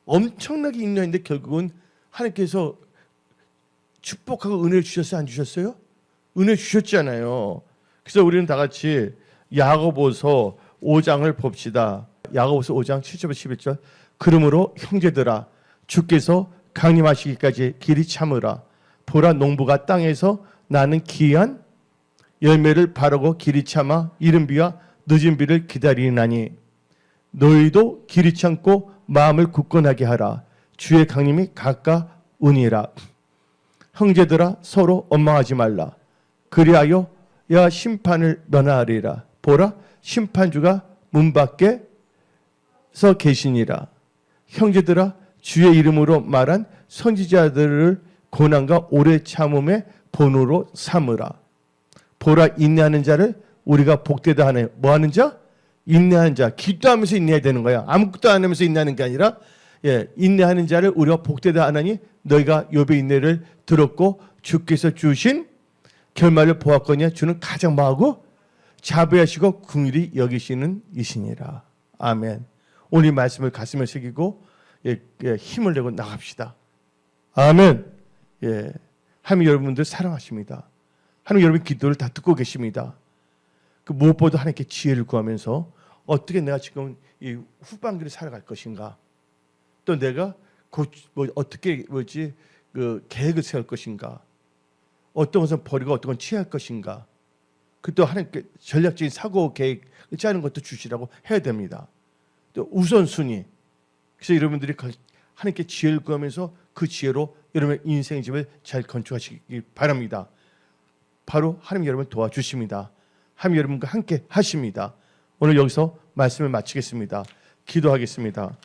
엄청나게 인내했는데 결국은 하나님께서 축복하고 은혜를 주셨어요? 안 주셨어요? 은혜 주셨잖아요. 그래서 우리는 다 같이 야고보서 5장을 봅시다. 야고보서 5장 7절부터 11절. 그러므로 형제들아 주께서 강림하시기까지 길이 참으라. 보라 농부가 땅에서 나는 귀한 열매를 바르고 길이 참아 이른 비와 늦은 비를 기다리나니 너희도 길이 참고 마음을 굳건하게 하라. 주의 강림이 가까우니라. 형제들아 서로 원망하지 말라. 그리하여 야 심판을 면하리라. 보라 심판주가 문 밖에 서 계시니라. 형제들아 주의 이름으로 말한 선지자들을 고난과 오래 참음의 본으로 삼으라. 보라 인내하는 자를 우리가 복되다 하네. 뭐 하는 자? 인내하는 자. 기도하면서 인내해야 되는 거야. 아무것도 안 하면서 인내하는 게 아니라 인내하는 자를 우리가 복되다 하나니 너희가 욥의 인내를 들었고 주께서 주신 결말을 보았거니와 주는 가장 마하고 자비하시고 긍휼히 여기시는 이시니라. 아멘. 오늘 이 말씀을 가슴에 새기고 힘을 내고 나갑시다. 아멘. 하나님 여러분들 사랑하십니다. 하나님 여러분 기도를 다 듣고 계십니다. 그 무엇보다 하나님께 지혜를 구하면서 어떻게 내가 지금 이 후반기를 살아갈 것인가, 또 내가 어떻게 그 계획을 세울 것인가, 어떤 것은 버리고 어떤 건 취할 것인가, 그 또 하나님께 전략적인 사고 계획을 짜는 것도 주시라고 해야 됩니다. 또 우선순위. 그래서 여러분들이 하나님께 지혜를 구하면서 그 지혜로 여러분의 인생의 집을 잘 건축하시기 바랍니다. 바로 하나님 여러분 도와주십니다. 하나님 여러분과 함께 하십니다. 오늘 여기서 말씀을 마치겠습니다. 기도하겠습니다.